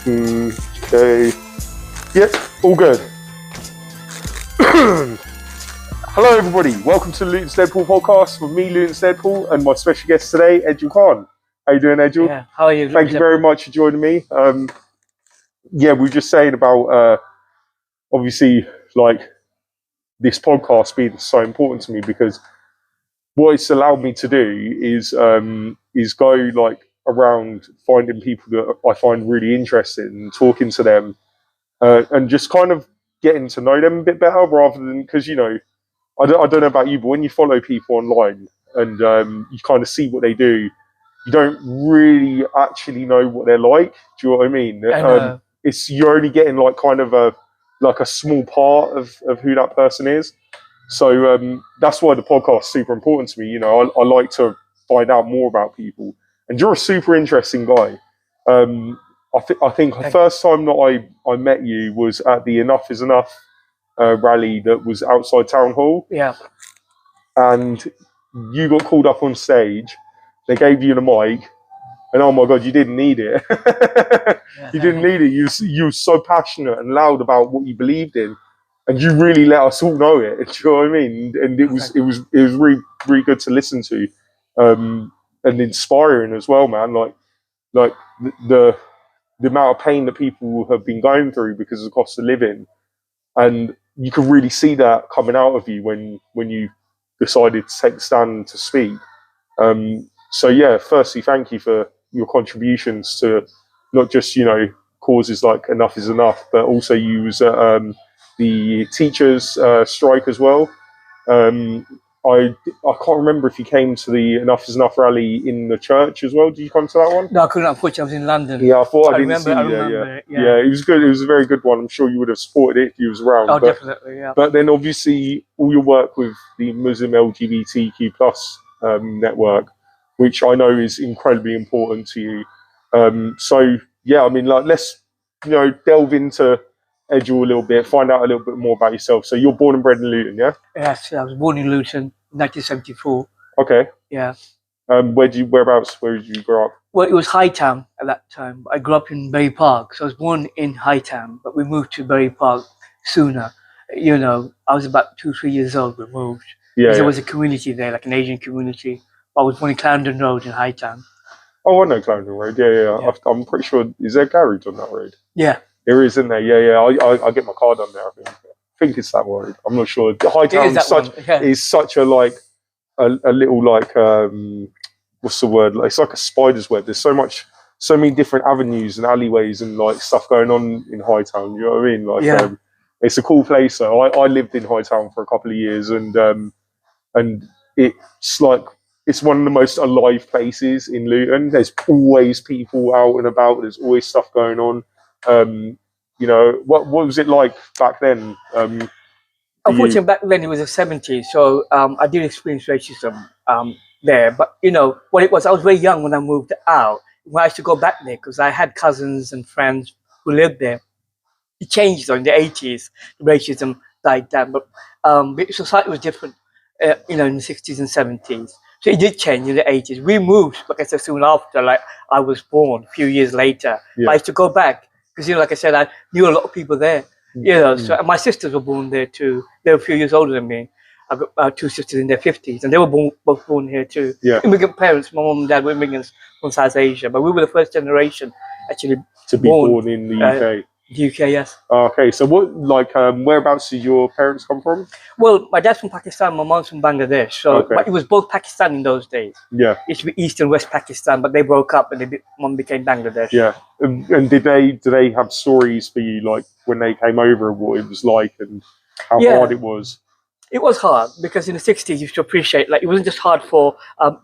Okay. Yep, all good. Hello, everybody. Welcome to the Luton's Deadpool podcast with me, Luton's Deadpool, and my special guest today, Ejel Khan. How you doing, Ejel? Yeah, how are you? Thank you very much for joining me. We were just saying about obviously like this podcast being so important to me because what it's allowed me to do is go like around finding people that I find really interesting and talking to them and just kind of getting to know them a bit better rather than because I don't know about you, but when you follow people online and you kind of see what they do, you don't really actually know what they're like. Do you know what I mean? I know. You're only getting like kind of a small part of who that person is. So that's why the podcast is super important to me. You know, I like to find out more about people, and you're a super interesting guy. I think the first time that I met you was at the Enough Is Enough rally that was outside Town Hall. Yeah. And you got called up on stage. They gave you the mic, and oh my god, you didn't need it. You didn't need it. You were so passionate and loud about what you believed in, and you really let us all know it. Do you know what I mean? And it was really really good to listen to, and inspiring as well, man. Like the amount of pain that people have been going through because of the cost of living, and you can really see that coming out of you when you decided to take the stand to speak. So yeah, firstly, thank you for your contributions to not just causes like Enough Is Enough, but also you was at the teachers' strike as well. I can't remember if you came to the Enough Is Enough rally in the church as well. Did you come to that one? No, I couldn't. Unfortunately, I was in London. Yeah, I thought I didn't remember, see you I there. remember it, Yeah, it was good. It was a very good one. I'm sure you would have supported it if you was around. Oh, definitely, yeah. But then obviously all your work with the Muslim LGBTQ plus network, which I know is incredibly important to you. So yeah, I mean, like let's delve into Ejel a little bit, find out a little bit more about yourself. So you're born and bred in Luton, yeah? Yes, I was born in Luton, 1974. Okay. Yeah. Where did you grow up? Well, it was Hightown at that time. I grew up in Bury Park, so I was born in Hightown, but we moved to Bury Park sooner. You know, I was about 2-3 years old. We moved. Yeah. There was a community there, like an Asian community. I was born in Clarendon Road in Hightown. Oh, I know Clarendon Road. Yeah. I'm pretty sure. Is there a garage on that road? Yeah. There is, isn't there? Yeah. I get my car done there. I think it's that road. I'm not sure. Hightown is such a like a little like what's the word? Like, it's like a spider's web. There's so many different avenues and alleyways and like stuff going on in Hightown. You know what I mean? Like, it's a cool place. So I lived in Hightown for a couple of years, and it's like it's one of the most alive places in Luton. There's always people out and about. There's always stuff going on. What was it like back then? Unfortunately, back then it was the 70s, so I did experience racism there. But what it was, I was very young when I moved out. When I used to go back there because I had cousins and friends who lived there. It changed though in the 80s. Racism died down, but society was different. In the 60s and 70s, so it did change in the 80s. We moved, like I said, soon after. Like I was born a few years later. Yeah. I used to go back because like I said, I knew a lot of people there. So my sisters were born there too. They were a few years older than me. I've got 2 sisters in their 50s, and they were both born here too. Yeah. Immigrant parents. My mom and dad were immigrants from South Asia, but we were the first generation actually to be born in the UK. The UK, yes. Okay, so what, whereabouts did your parents come from? Well, my dad's from Pakistan, my mom's from Bangladesh. So, but it was both Pakistan in those days. Yeah. It used to be East and West Pakistan, but they broke up and mom became Bangladesh. Yeah. And did they have stories for you, like when they came over, what it was like and how hard it was? It was hard because in the 60s you used to appreciate, like, it wasn't just hard for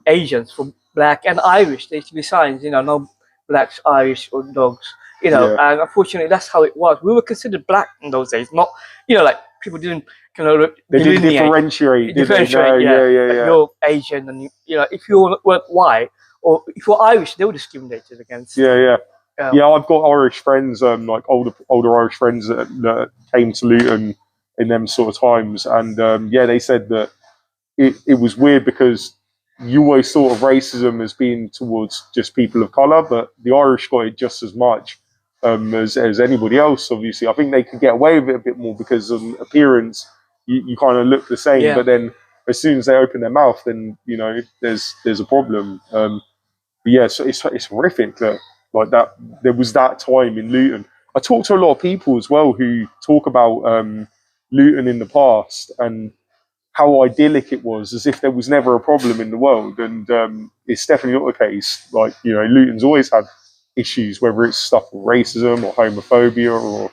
Asians, for Black and Irish. There used to be signs, no Blacks, Irish or dogs. And unfortunately, that's how it was. We were considered Black in those days, not, like people didn't they didn't differentiate. Like you're Asian, and if you weren't white or if you're Irish, they were discriminated against. Yeah. I've got Irish friends, like older Irish friends that came to Luton in them sort of times, and they said that it was weird because you always thought of racism as being towards just people of colour, but the Irish got it just as much. as anybody else. Obviously, I think they could get away with it a bit more because on appearance, you kind of look the same. Yeah. But then as soon as they open their mouth, then there's a problem. But yeah, so it's horrific that like that there was that time in Luton. I talk to a lot of people as well who talk about Luton in the past and how idyllic it was, as if there was never a problem in the world. And it's definitely not the case. Like, Luton's always had issues, whether it's stuff with racism or homophobia or,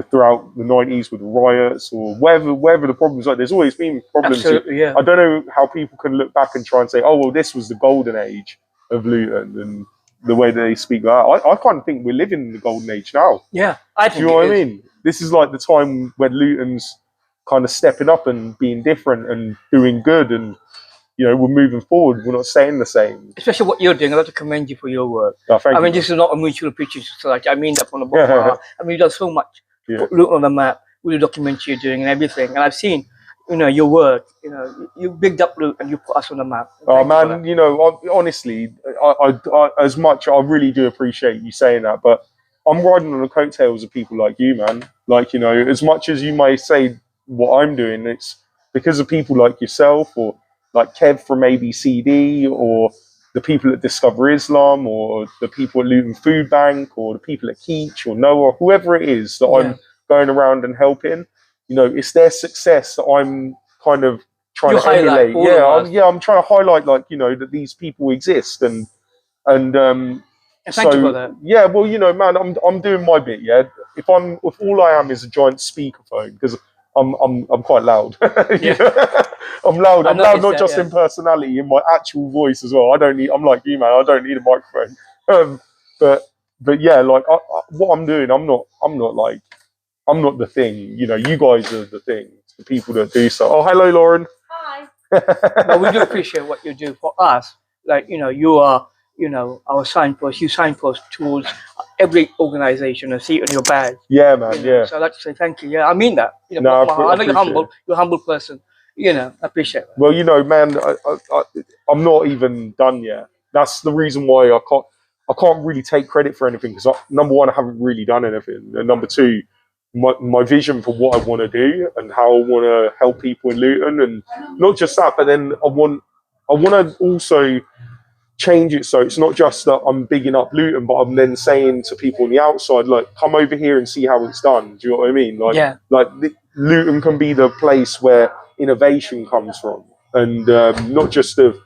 throughout the 90s with the riots or wherever the problems are. There's always been problems. Absolutely, yeah. I don't know how people can look back and try and say, oh, well, this was the golden age of Luton and the way they speak about it. I kind of think we're living in the golden age now. Yeah, I think Do you know what I mean? This is like the time when Luton's kind of stepping up and being different and doing good, and we're moving forward. We're not staying the same. Especially what you're doing. I'd like to commend you for your work. Oh, thank you. This is not a mutual appreciation society. I mean that from the bottom of my heart. You've done so much. Put Luton on the map with the documentary you're doing and everything. And I've seen, your work. You bigged up Luton and you put us on the map. Oh man, honestly, I as much I really do appreciate you saying that, but I'm riding on the coattails of people like you, man. Like, as much as you may say what I'm doing, it's because of people like yourself or like Kev from ABCD or the people at Discover Islam or the people at Luton Food Bank or the people at Keach or Noah, whoever it is that I'm going around and helping. It's their success that I'm kind of trying to emulate. I'm trying to highlight that these people exist and thank you for that. Yeah, well, man, I'm doing my bit. Yeah, if all I am is a giant speakerphone because I'm quite loud. I'm loud. I'm loud, not just in personality, in my actual voice as well. I'm like you, man. I don't need a microphone. But yeah, like what I'm doing, I'm not the thing. You guys are the thing. The people that do so. Oh, hello, Lauren. Hi. Well, we do appreciate what you do for us. Like, you are, our signpost. You signpost towards every organization and see it on your badge. Yeah, man. Yeah. So I'd like to say thank you. Yeah, I mean that. I know you're humble. You're a humble person. I appreciate that. Well, man, I'm not even done yet. That's the reason why I can't really take credit for anything because number one, I haven't really done anything, and number two, my vision for what I want to do and how I want to help people in Luton, and not just that, but then I want to also change it so it's not just that I'm bigging up Luton, but I'm then saying to people on the outside, like, come over here and see how it's done. Do you know what I mean? Like Luton can be the place where innovation comes from, and not just of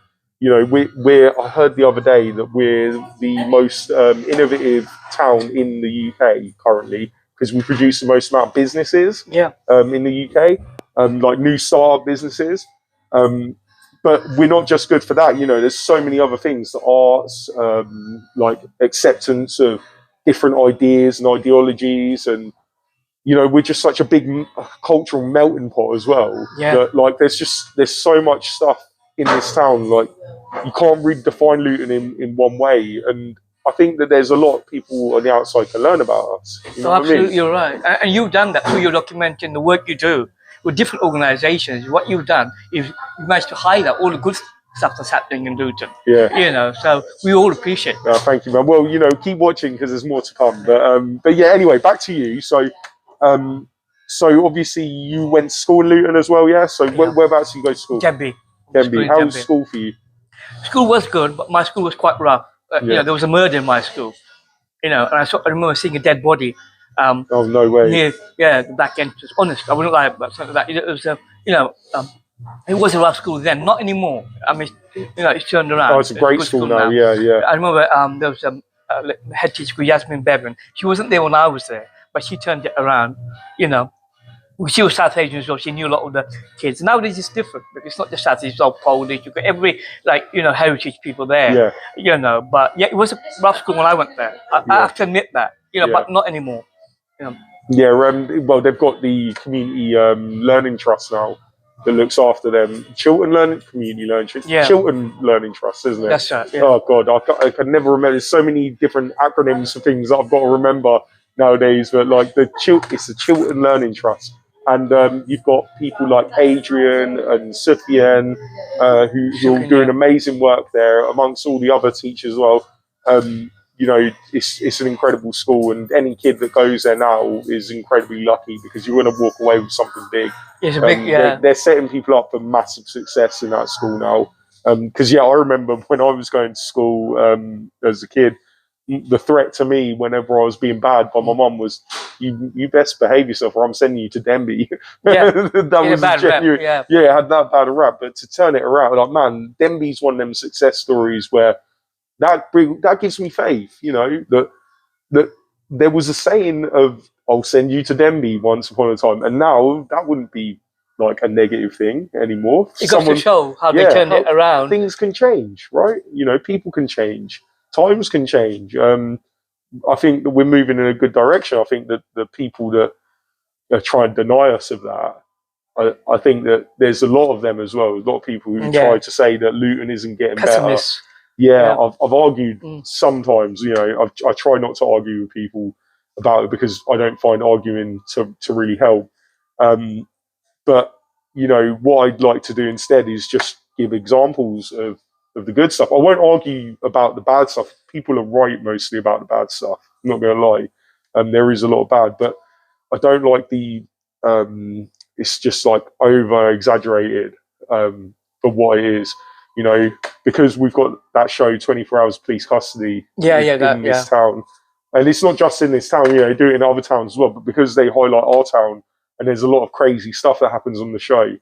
I heard the other day that we're the most innovative town in the UK currently because we produce the most amount of businesses in the UK, like new startup businesses. But we're not just good for that. There's so many other things, the arts, like acceptance of different ideas and ideologies, and we're just such a big cultural melting pot as well. Yeah. That, like, there's so much stuff in this town. Like, you can't really define Luton in one way, and I think that there's a lot of people on the outside can learn about us. Absolutely, you're right, and you've done that through your documenting the work you do with different organisations. What you've done is you managed to highlight all the good stuff that's happening in Luton. Yeah. So we all appreciate it. Thank you, man. Well, keep watching because there's more to come. But yeah, anyway, back to you. So obviously you went to school in Luton as well, yeah? So whereabouts do you go to school? Denby. How was school for you? School was good, but my school was quite rough. There was a murder in my school. And I remember seeing a dead body. Oh, no way. Near the back entrance. Honest, I wouldn't lie about something like that. It was, it was a rough school then, not anymore. I mean, it's turned around. Oh, it's a great school now. Yeah. I remember there was a head teacher called Yasmin Bevan. She wasn't there when I was there, but she turned it around. She was South Asian as well. She knew a lot of the kids. Nowadays it's different. It's not just South Asian, it's all Polish. You've got every heritage people there. Yeah. But yeah, it was a rough school when I went there. I have to admit that. But not anymore. Yeah. Well, they've got the community learning trust now that looks after them. Chiltern Community Learning Trust. Yeah. Chiltern Learning Trust, isn't it? That's right. Yeah. Oh God, I can never remember. There's so many different acronyms for things that I've got to remember nowadays. But like it's the Chiltern Learning Trust. And you've got people like Adrian and Sufyan who are doing amazing work there, amongst all the other teachers as well. you know, it's an incredible school, and any kid that goes there now is incredibly lucky because you're going to walk away with something big. It's a big, They're setting people up for massive success in that school now. Because I remember when I was going to school as a kid, the threat to me whenever I was being bad by my mum was, "You best behave yourself, or I'm sending you to Denby." Yeah, that was a genuine. It had that bad a rap. But to turn it around, like, man, Denby's one of them success stories where that gives me faith. You know, that there was a saying of, "I'll send you to Denby" once upon a time, and now that wouldn't be like a negative thing anymore. It goes to show how they turned it around. Things can change, right? You know, people can change. Times can change. I think that we're moving in a good direction. I think that the people that are trying to deny us of that, I think that there's a lot of them as well. A lot of people who try to say that Luton isn't getting better. Yeah, I've argued sometimes. You know, I try not to argue with people about it because I don't find arguing to really help. But you know, what I'd like to do instead is just give examples of the good stuff. I won't argue about the bad stuff. People are right mostly about the bad stuff. I'm not going to lie. There is a lot of bad, but I don't like the. It's just like over exaggerated for what it is. You know, because we've got that show 24 Hours Police Custody in this town, and it's not just in this town. You know, they do it in other towns as well. But because they highlight our town, and there's a lot of crazy stuff that happens on the show,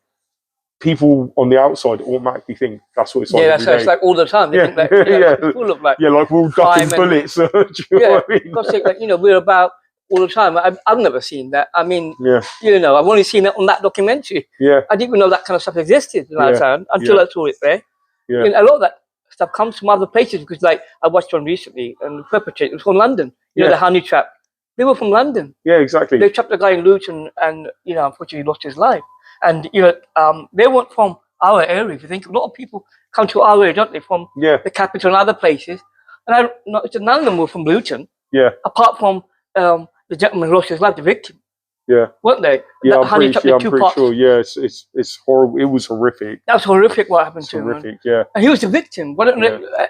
people on the outside automatically think that's what it's like. Yeah, it's like all the time. They think that, it's full of like like we're all ducking bullets. Do you know what I mean? Because like, we're about all the time. I've never seen that. I mean, I've only seen it on that documentary. Yeah, I didn't even know that kind of stuff existed in our town until I saw it there. Yeah, a lot of that stuff comes from other places because, like, I watched one recently, and the perpetrator was from London. The honey trap. They were from London. Yeah, exactly. They trapped a guy in Luton, and unfortunately, he lost his life. And they weren't from our area. If you think, a lot of people come to our area, don't they, from the capital and other places. And none of them were from Luton. Yeah. Apart from the gentleman who lost his life, the victim. Yeah. Weren't they? Yeah, I'm pretty sure. Yeah, it's horrible. It was horrific. That was horrific. What happened to him? Horrific. Yeah. And he was the victim.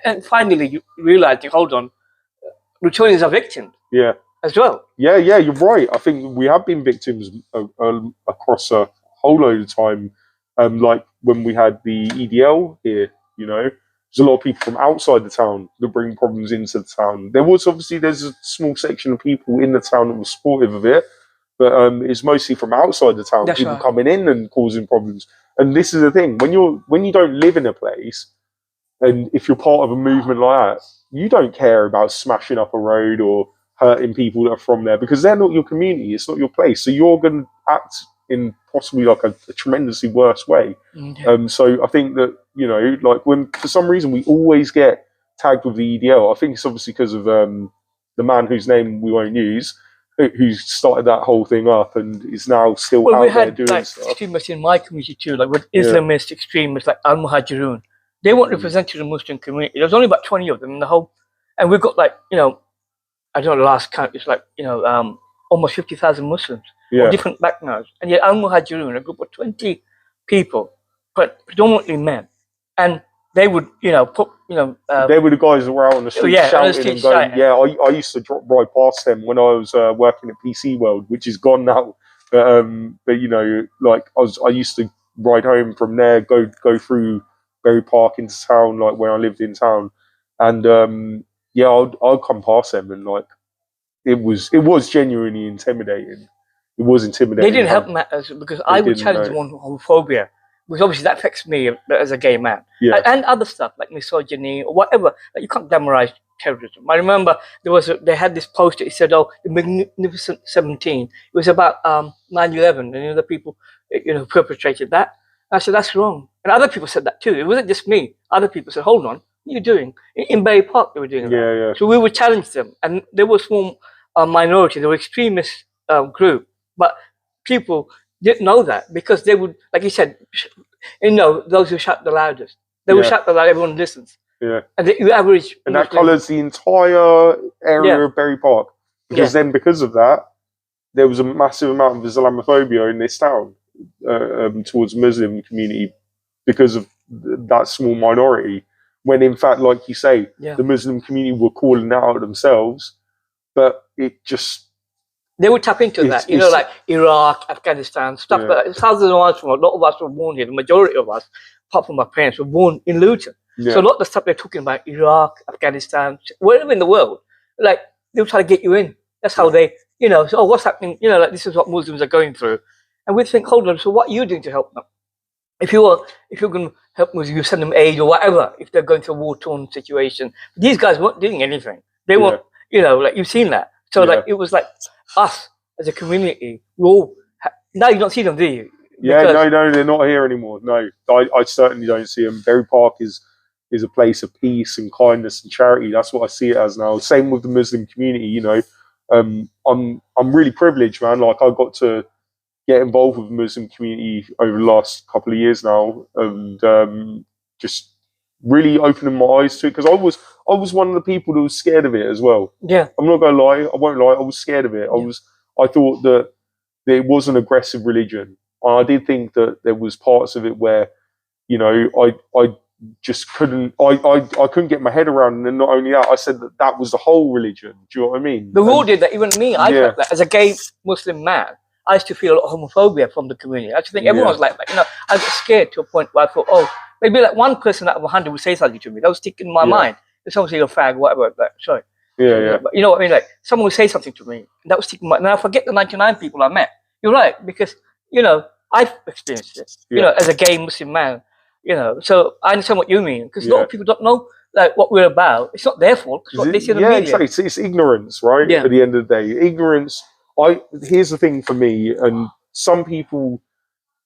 And finally, you realised, hold on, Lutonians are victims. Yeah. As well. Yeah, you're right. I think we have been victims across a whole load of time. Like when we had the EDL here, there's a lot of people from outside the town that bring problems into the town. There's a small section of people in the town that were supportive of it, but it's mostly from outside the town. That's people right. coming in and causing problems. And this is the thing: when you don't live in a place, and if you're part of a movement like that, you don't care about smashing up a road or hurting people that are from there because they're not your community. It's not your place. So you're going to act in possibly like a tremendously worse way. So I think that, like when for some reason we always get tagged with the EDL, I think it's obviously because of the man whose name we won't use, who started that whole thing up and is now still out there doing like stuff. Extremists in my community too, like with Islamist extremists like Al-Muhajirun. They weren't represented in the Muslim community. There's only about 20 of them in the whole, and we've got like, I don't know, the last count, it's like, almost 50,000 Muslims of different backgrounds. And yet Al-Muhajirun, a group of 20 people, but predominantly men. And they would, they were the guys that were out on the street shouting and going, I used to drop right past them when I was working at PC World, which is gone now. But like I used to ride home from there, go through Berry Park into town, like where I lived in town. And I'd come past them and like it was genuinely intimidating. It was intimidating. They didn't help matters because I would challenge them on homophobia, because obviously that affects me as a gay man, and other stuff like misogyny or whatever. Like you can't glamorize terrorism. I remember they had this poster. It said, "Oh, the Magnificent 17." It was about 9/11, and the people perpetrated that. I said that's wrong, and other people said that too. It wasn't just me. Other people said, "Hold on, what are you doing?" In Berry Park, they were doing that. Yeah. So we would challenge them, and they were a small minority. They were extremist group, but people didn't know that because they would, like you said, those who shout the loudest. They would shout the loudest. Everyone listens. Yeah. And the average, and that colours the entire area of Berry Park because then because of that, there was a massive amount of Islamophobia in this town towards Muslim community because of that small minority, when in fact, like you say, Yeah. the Muslim community were calling out themselves, but it just they would tap into that, you know, like Iraq, Afghanistan, stuff. Yeah. But thousands of us, a lot of us were born here. The majority of us, apart from my parents, were born in Luton. Yeah. So a lot of the stuff they're talking about, Iraq, Afghanistan, wherever in the world, like they'll try to get you in. That's how they, you know, so, oh, what's happening? You know, like this is what Muslims are going through. And we think, hold on, so what are you doing to help them? If you're going to help Muslims, you send them aid or whatever, if they're going through a war-torn situation. These guys weren't doing anything. They weren't, you know, like you've seen that. So like it was like us as a community. We all now you don't see them, do you? Yeah, no, they're not here anymore. No, I certainly don't see them. Berry Park is a place of peace and kindness and charity. That's what I see it as now. Same with the Muslim community. You know, I'm really privileged, man. Like I got to get involved with the Muslim community over the last couple of years now, and just really opening my eyes to it, because I was one of the people that was scared of it as well. Yeah, I'm not gonna lie, I won't lie. I was scared of it. I thought that it was an aggressive religion. I did think that there was parts of it where, you know, I just couldn't couldn't get my head around. And then not only that, I said that was the whole religion. Do you know what I mean? the rule did that. Even me, I felt that as a gay Muslim man, I used to feel a lot of homophobia from the community. I just think everyone was like that. You know, I got scared to a point where I thought, oh, maybe like one person out of 100 would say something to me. That was sticking in my mind. If someone say you're a fag, whatever, like, sorry. Yeah. But you know what I mean? Like someone would say something to me, and that was sticking in my mind. And I forget the 99 people I met. You're right, because, you know, I've experienced it, you know, as a gay Muslim man, you know. So I understand what you mean, because a lot of people don't know like what we're about. It's not their fault. It's what they see in the media. Exactly. It's ignorance, right? Yeah. At the end of the day, ignorance. Here's the thing for me, and some people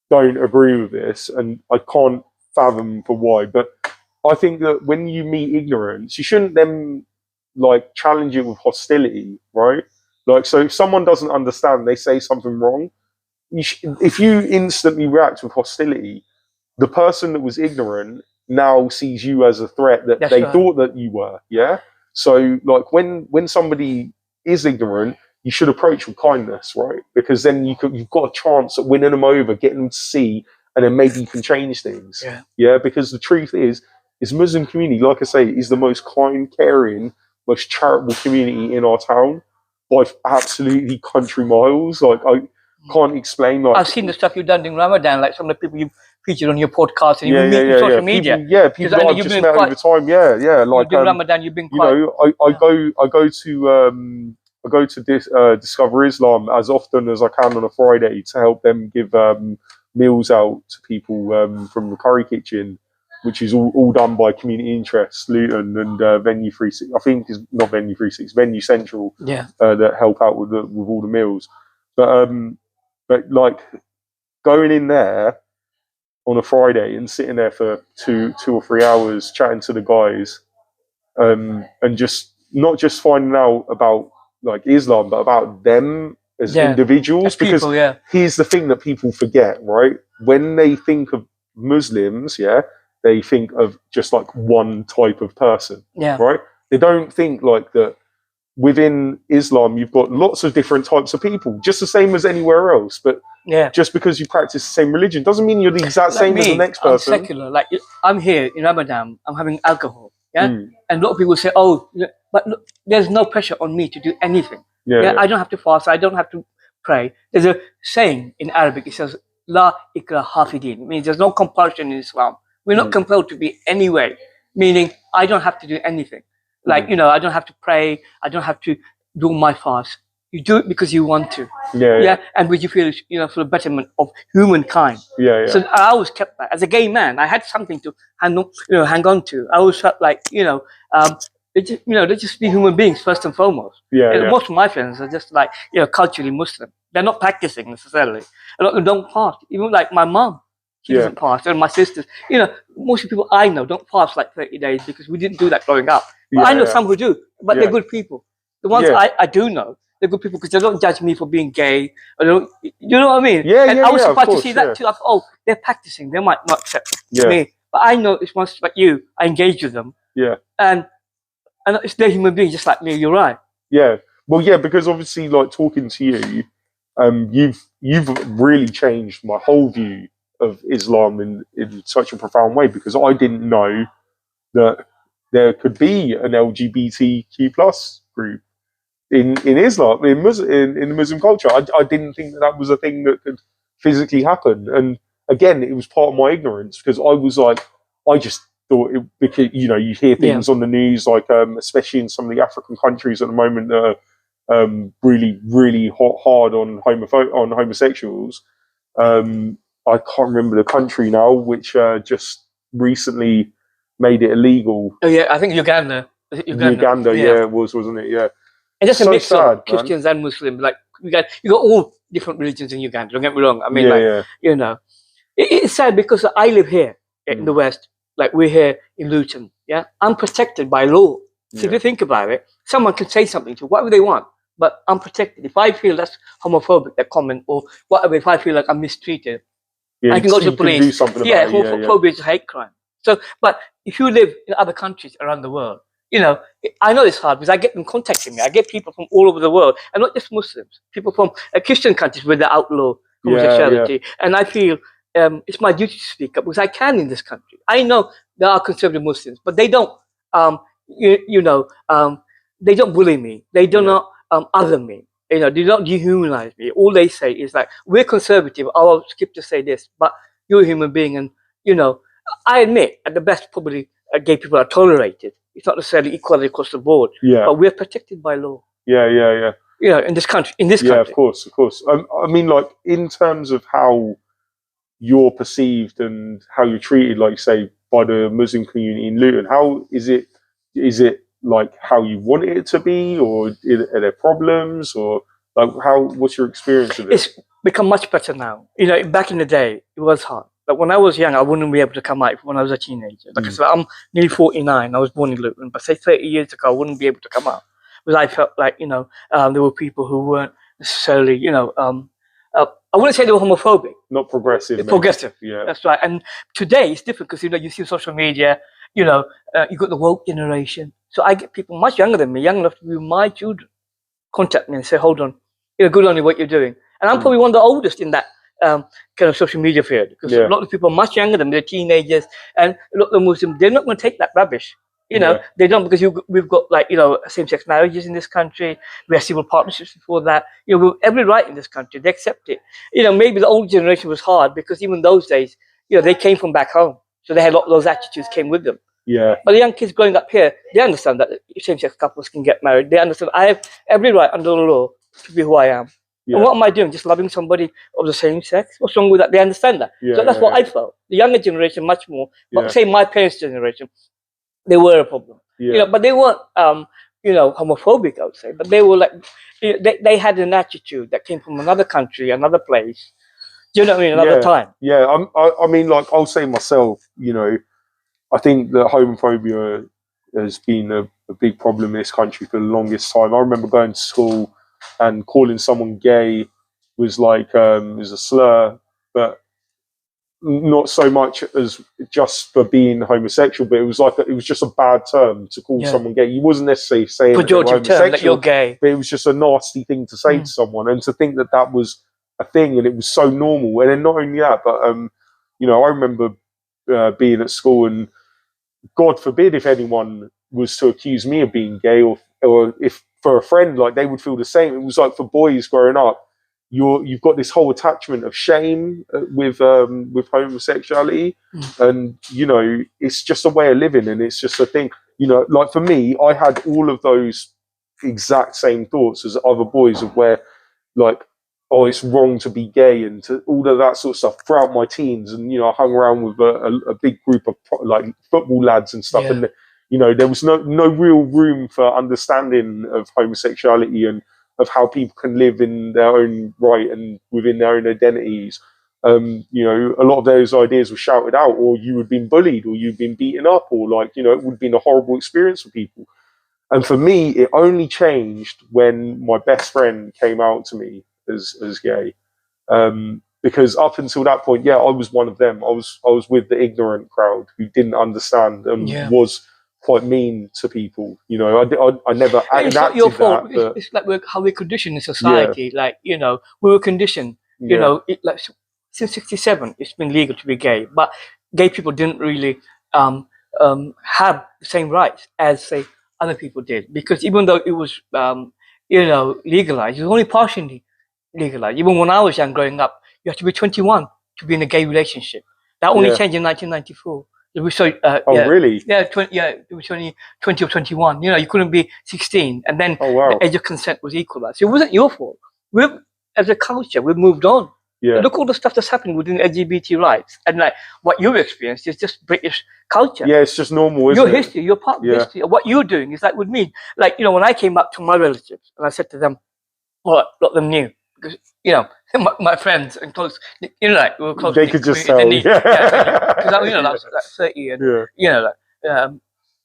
don't agree with this, and I can't fathom for why. But I think that when you meet ignorance, you shouldn't then like challenge it with hostility, right? Like, so if someone doesn't understand, they say something wrong. If you instantly react with hostility, the person that was ignorant now sees you as a threat that they thought that you were. Yeah. So like when somebody is ignorant, you should approach with kindness, right? Because then you've got a chance at winning them over, getting them to see, and then maybe you can change things. Yeah. Because the truth is Muslim community, like I say, is the most kind, caring, most charitable community in our town by absolutely country miles. Like I can't explain. Like I've seen the stuff you've done in Ramadan, like some of the people you've featured on your podcast and you meet on social media. People that I've just met over time. Yeah. Like during Ramadan, you've been quite. You know, I go to Discover Islam as often as I can on a Friday to help them give meals out to people from the Curry Kitchen, which is all done by Community Interests, Luton and Venue 36. I think it's not Venue 36, Venue Central. That help out with all the meals. But like going in there on a Friday and sitting there for two or 3 hours chatting to the guys, and just not just finding out about like Islam, but about them as individuals. As people, because here's the thing that people forget, right? When they think of Muslims, they think of just like one type of person, right? They don't think like that within Islam you've got lots of different types of people, just the same as anywhere else. But just because you practice the same religion doesn't mean you're the exact same as the next person. I'm secular. Like I'm here in Ramadan, I'm having alcohol, and a lot of people say, "Oh, but look, there's no pressure on me to do anything. I don't have to fast. I don't have to pray." There's a saying in Arabic. It says, "La ikraha fi din." It means there's no compulsion in Islam. We're not compelled to be any way. Meaning, I don't have to do anything. Like, you know, I don't have to pray. I don't have to do my fast. You do it because you want to. And because you feel, you know, for the betterment of humankind. So I always kept that. As a gay man, I had something to hang on to. I always felt like, they're just be human beings first and foremost. Most of my friends are just like, culturally Muslim. They're not practicing necessarily. A lot of them don't fast. Even like my mom. She doesn't fast, and my sisters. You know, most of the people I know don't fast like 30 days because we didn't do that growing up. But I know some who do, but they're good people. The ones I do know, they're good people because they don't judge me for being gay. You know what I mean? I was surprised to see that too. I thought, they're practicing. They might not accept me, but I know it's much like you. I engage with them. And it's they're human beings just like me. You're right. Well, because obviously, like talking to you, you've really changed my whole view of Islam in such a profound way, because I didn't know that there could be an LGBTQ plus group in Islam, in the Muslim culture. I didn't think that was a thing that could physically happen. And again, it was part of my ignorance, because I was like, I just thought it, because you hear things on the news, like especially in some of the African countries at the moment that are really hard on homosexuals. I can't remember the country now, which just recently made it illegal. Oh yeah, I think Uganda. Uganda, yeah, it was, wasn't it? Yeah. And just a So mix sad, of Christians and Muslims. Like you got all different religions in Uganda. Don't get me wrong. I mean, it's sad because I live here in the West. Like we're here in Luton. Yeah, I'm protected by law. So if you think about it, someone can say something to whatever they want, but I'm protected. If I feel that's homophobic, that comment, or whatever, if I feel like I'm mistreated, I can go to the police. Do something about it. Homophobia is a hate crime. So, but if you live in other countries around the world, I know it's hard because I get them contacting me. I get people from all over the world, and not just Muslims, people from Christian countries where they outlaw homosexuality. And I feel it's my duty to speak up because I can in this country. I know there are conservative Muslims, but they don't, they don't bully me. They do not other me. They don't dehumanize me. All they say is like, we're conservative. Our scriptures say this, but you're a human being, and I admit, at the best, probably gay people are tolerated. It's not necessarily equality across the board, but we're protected by law. Yeah. In this country, Yeah, of course. I mean, like, in terms of how you're perceived and how you're treated, like, say, by the Muslim community in Luton, how is it? Is it like how you want it to be, or are there problems, or like what's your experience of it? It's become much better now. Back in the day, it was hard. Like when I was young, I wouldn't be able to come out when I was a teenager. Like I said, I'm nearly 49. I was born in Luton, but say 30 years ago, I wouldn't be able to come out because I felt like there were people who weren't necessarily I wouldn't say they were homophobic. Not progressive. Progressive. Yeah, that's right. And today it's different because you see social media. You got the woke generation. So I get people much younger than me, young enough to be my children, contact me and say, "Hold on, good on you what you're doing." And I'm probably one of the oldest in that kind of social media field because a lot of people are much younger than me, they're teenagers, and a lot of the Muslims, they're not going to take that rubbish. They don't, because we've got same-sex marriages in this country. We have civil partnerships before that. We have every right in this country. They accept it. Maybe the old generation was hard because even those days, they came from back home, so they had a lot of those attitudes came with them. Yeah. But the young kids growing up here, they understand that same-sex couples can get married. They understand I have every right under the law to be who I am. Yeah. And what am I doing? Just loving somebody of the same sex? What's wrong with that? They understand that. So that's what I felt. The younger generation, much more. But say my parents' generation, they were a problem. But they weren't, homophobic, I would say. But they were like, they had an attitude that came from another country, another place. Do you know what I mean? Another time. Yeah. I mean, like, I'll say myself, I think that homophobia has been a big problem in this country for the longest time. I remember going to school and calling someone gay was like was a slur, but not so much as just for being homosexual, but it was just a bad term to call someone gay. You wasn't necessarily saying that they were homosexual, that you're gay, but it was just a nasty thing to say to someone, and to think that was a thing, and it was so normal. And then not only that, but I remember being at school, and God forbid if anyone was to accuse me of being gay, or if for a friend, like, they would feel the same. It was like for boys growing up, you've got this whole attachment of shame with homosexuality, and it's just a way of living, and it's just a thing. Like for me, I had all of those exact same thoughts as other boys of where, like, oh, it's wrong to be gay, and to all of that sort of stuff throughout my teens. And I hung around with a big group of like football lads and stuff, and there was no real room for understanding of homosexuality and of how people can live in their own right and within their own identities. A lot of those ideas were shouted out, or you had been bullied, or you'd been beaten up, or it would have been a horrible experience for people. And for me, it only changed when my best friend came out to me as gay, because up until that point, I was one of them. I was with the ignorant crowd who didn't understand and was quite mean to people. I never it's not your fault. It's like how we're conditioned in society. Like we were conditioned. Like since '67, it's been legal to be gay, but gay people didn't really have the same rights as say other people did, because even though it was legalized, it was only partially legalized. Even when I was young growing up, you have to be 21 to be in a gay relationship. That only Yeah. changed in 1994. It was so Oh, really? yeah, it was 20 or 21. You couldn't be 16, and then Oh, wow. the age of consent was equalized. It wasn't your fault. As a culture, we've moved on. Yeah. Look all the stuff that's happening within LGBT rights, and like what you've experienced is just British culture. Yeah, it's just normal, isn't Your it? history, your part of history. What you're doing is like with me. Like when I came up to my relatives and I said to them, "Well, a lot of them knew because my friends and close, like we were close. They could just tell. Because that was like 30 and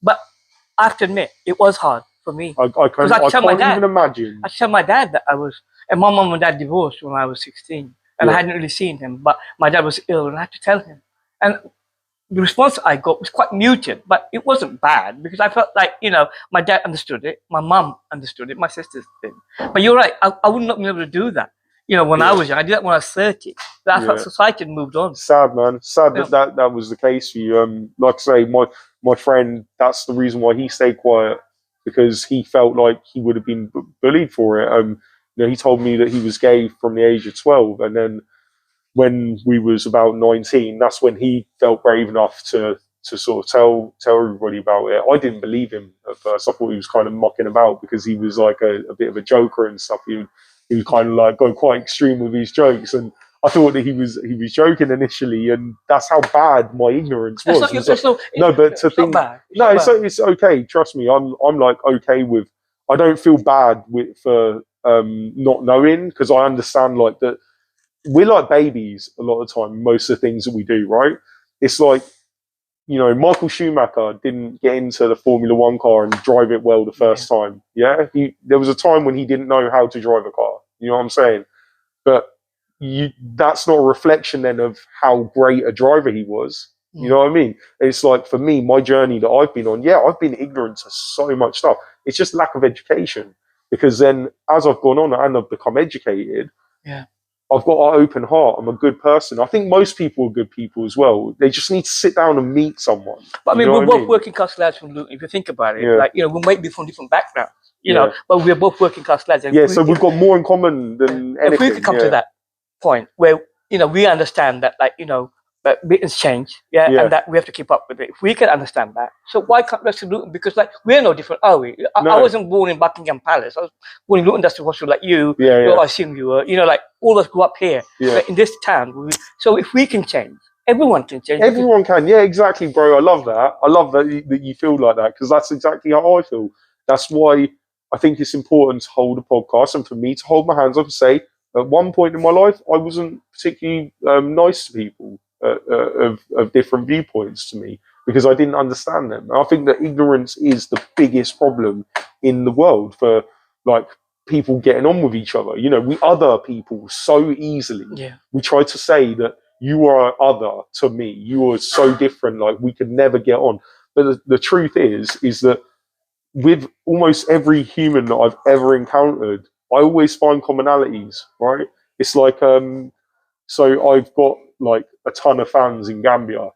but I have to admit it was hard for me. I can't even imagine. I tell my dad that and my mom and dad divorced when I was 16, and I hadn't really seen him, but my dad was ill, and I had to tell him. And the response I got was quite muted, but it wasn't bad because I felt like, my dad understood it, my mum understood it, my sisters didn't. But you're right, I would not be able to do that. When I was young, I did that when I was 30. I felt society had moved on. Sad, man. Sad that was the case for you. Like I say, my friend, that's the reason why he stayed quiet, because he felt like he would have been bullied for it. He told me that he was gay from the age of 12, and then when we was about 19, that's when he felt brave enough to sort of tell everybody about it. I didn't believe him at first. I thought he was kind of mucking about because he was like a bit of a joker and stuff. He would kind of like go quite extreme with his jokes, and I thought that he was joking initially, and that's how bad my ignorance was. It's okay. Trust me, I'm like okay with. I don't feel bad for not knowing, because I understand like that. We're like babies a lot of the time, most of the things that we do, right? It's like, Michael Schumacher didn't get into the Formula One car and drive it well the first time. Yeah. There was a time when he didn't know how to drive a car. You know what I'm saying? But that's not a reflection then of how great a driver he was. You know what I mean? It's like, for me, my journey that I've been on, I've been ignorant to so much stuff. It's just lack of education. Because then as I've gone on and I've become educated, I've got an open heart. I'm a good person. I think most people are good people as well. They just need to sit down and meet someone. But I mean, we're both working class lads from Luton. If you think about it, like, we might be from different backgrounds, but we're both working class lads. So we've got more in common than anything. If we could come to that point where, we understand that, like, that Britain's changed, and that we have to keep up with it. If we can understand that, so why can't the rest of Luton? Because, like, we're no different, are we? I wasn't born in Buckingham Palace. I was born in Luton Industrial Hospital, like you. I assume you were. Like, all of us grew up here, like, in this town. So if we can change, everyone can change. Everyone can. Yeah, exactly, bro. I love that. I love that you feel like that, because that's exactly how I feel. That's why I think it's important to hold a podcast, and for me to hold my hands up and say, at one point in my life, I wasn't particularly nice to people. Of different viewpoints to me, because I didn't understand them. I think that ignorance is the biggest problem in the world for, like, people getting on with each other. We other people so easily. We try to say that you are other to me. You are so different. Like, we could never get on. But the truth is that with almost every human that I've ever encountered, I always find commonalities. Right? It's like so I've got like a ton of fans in Gambia,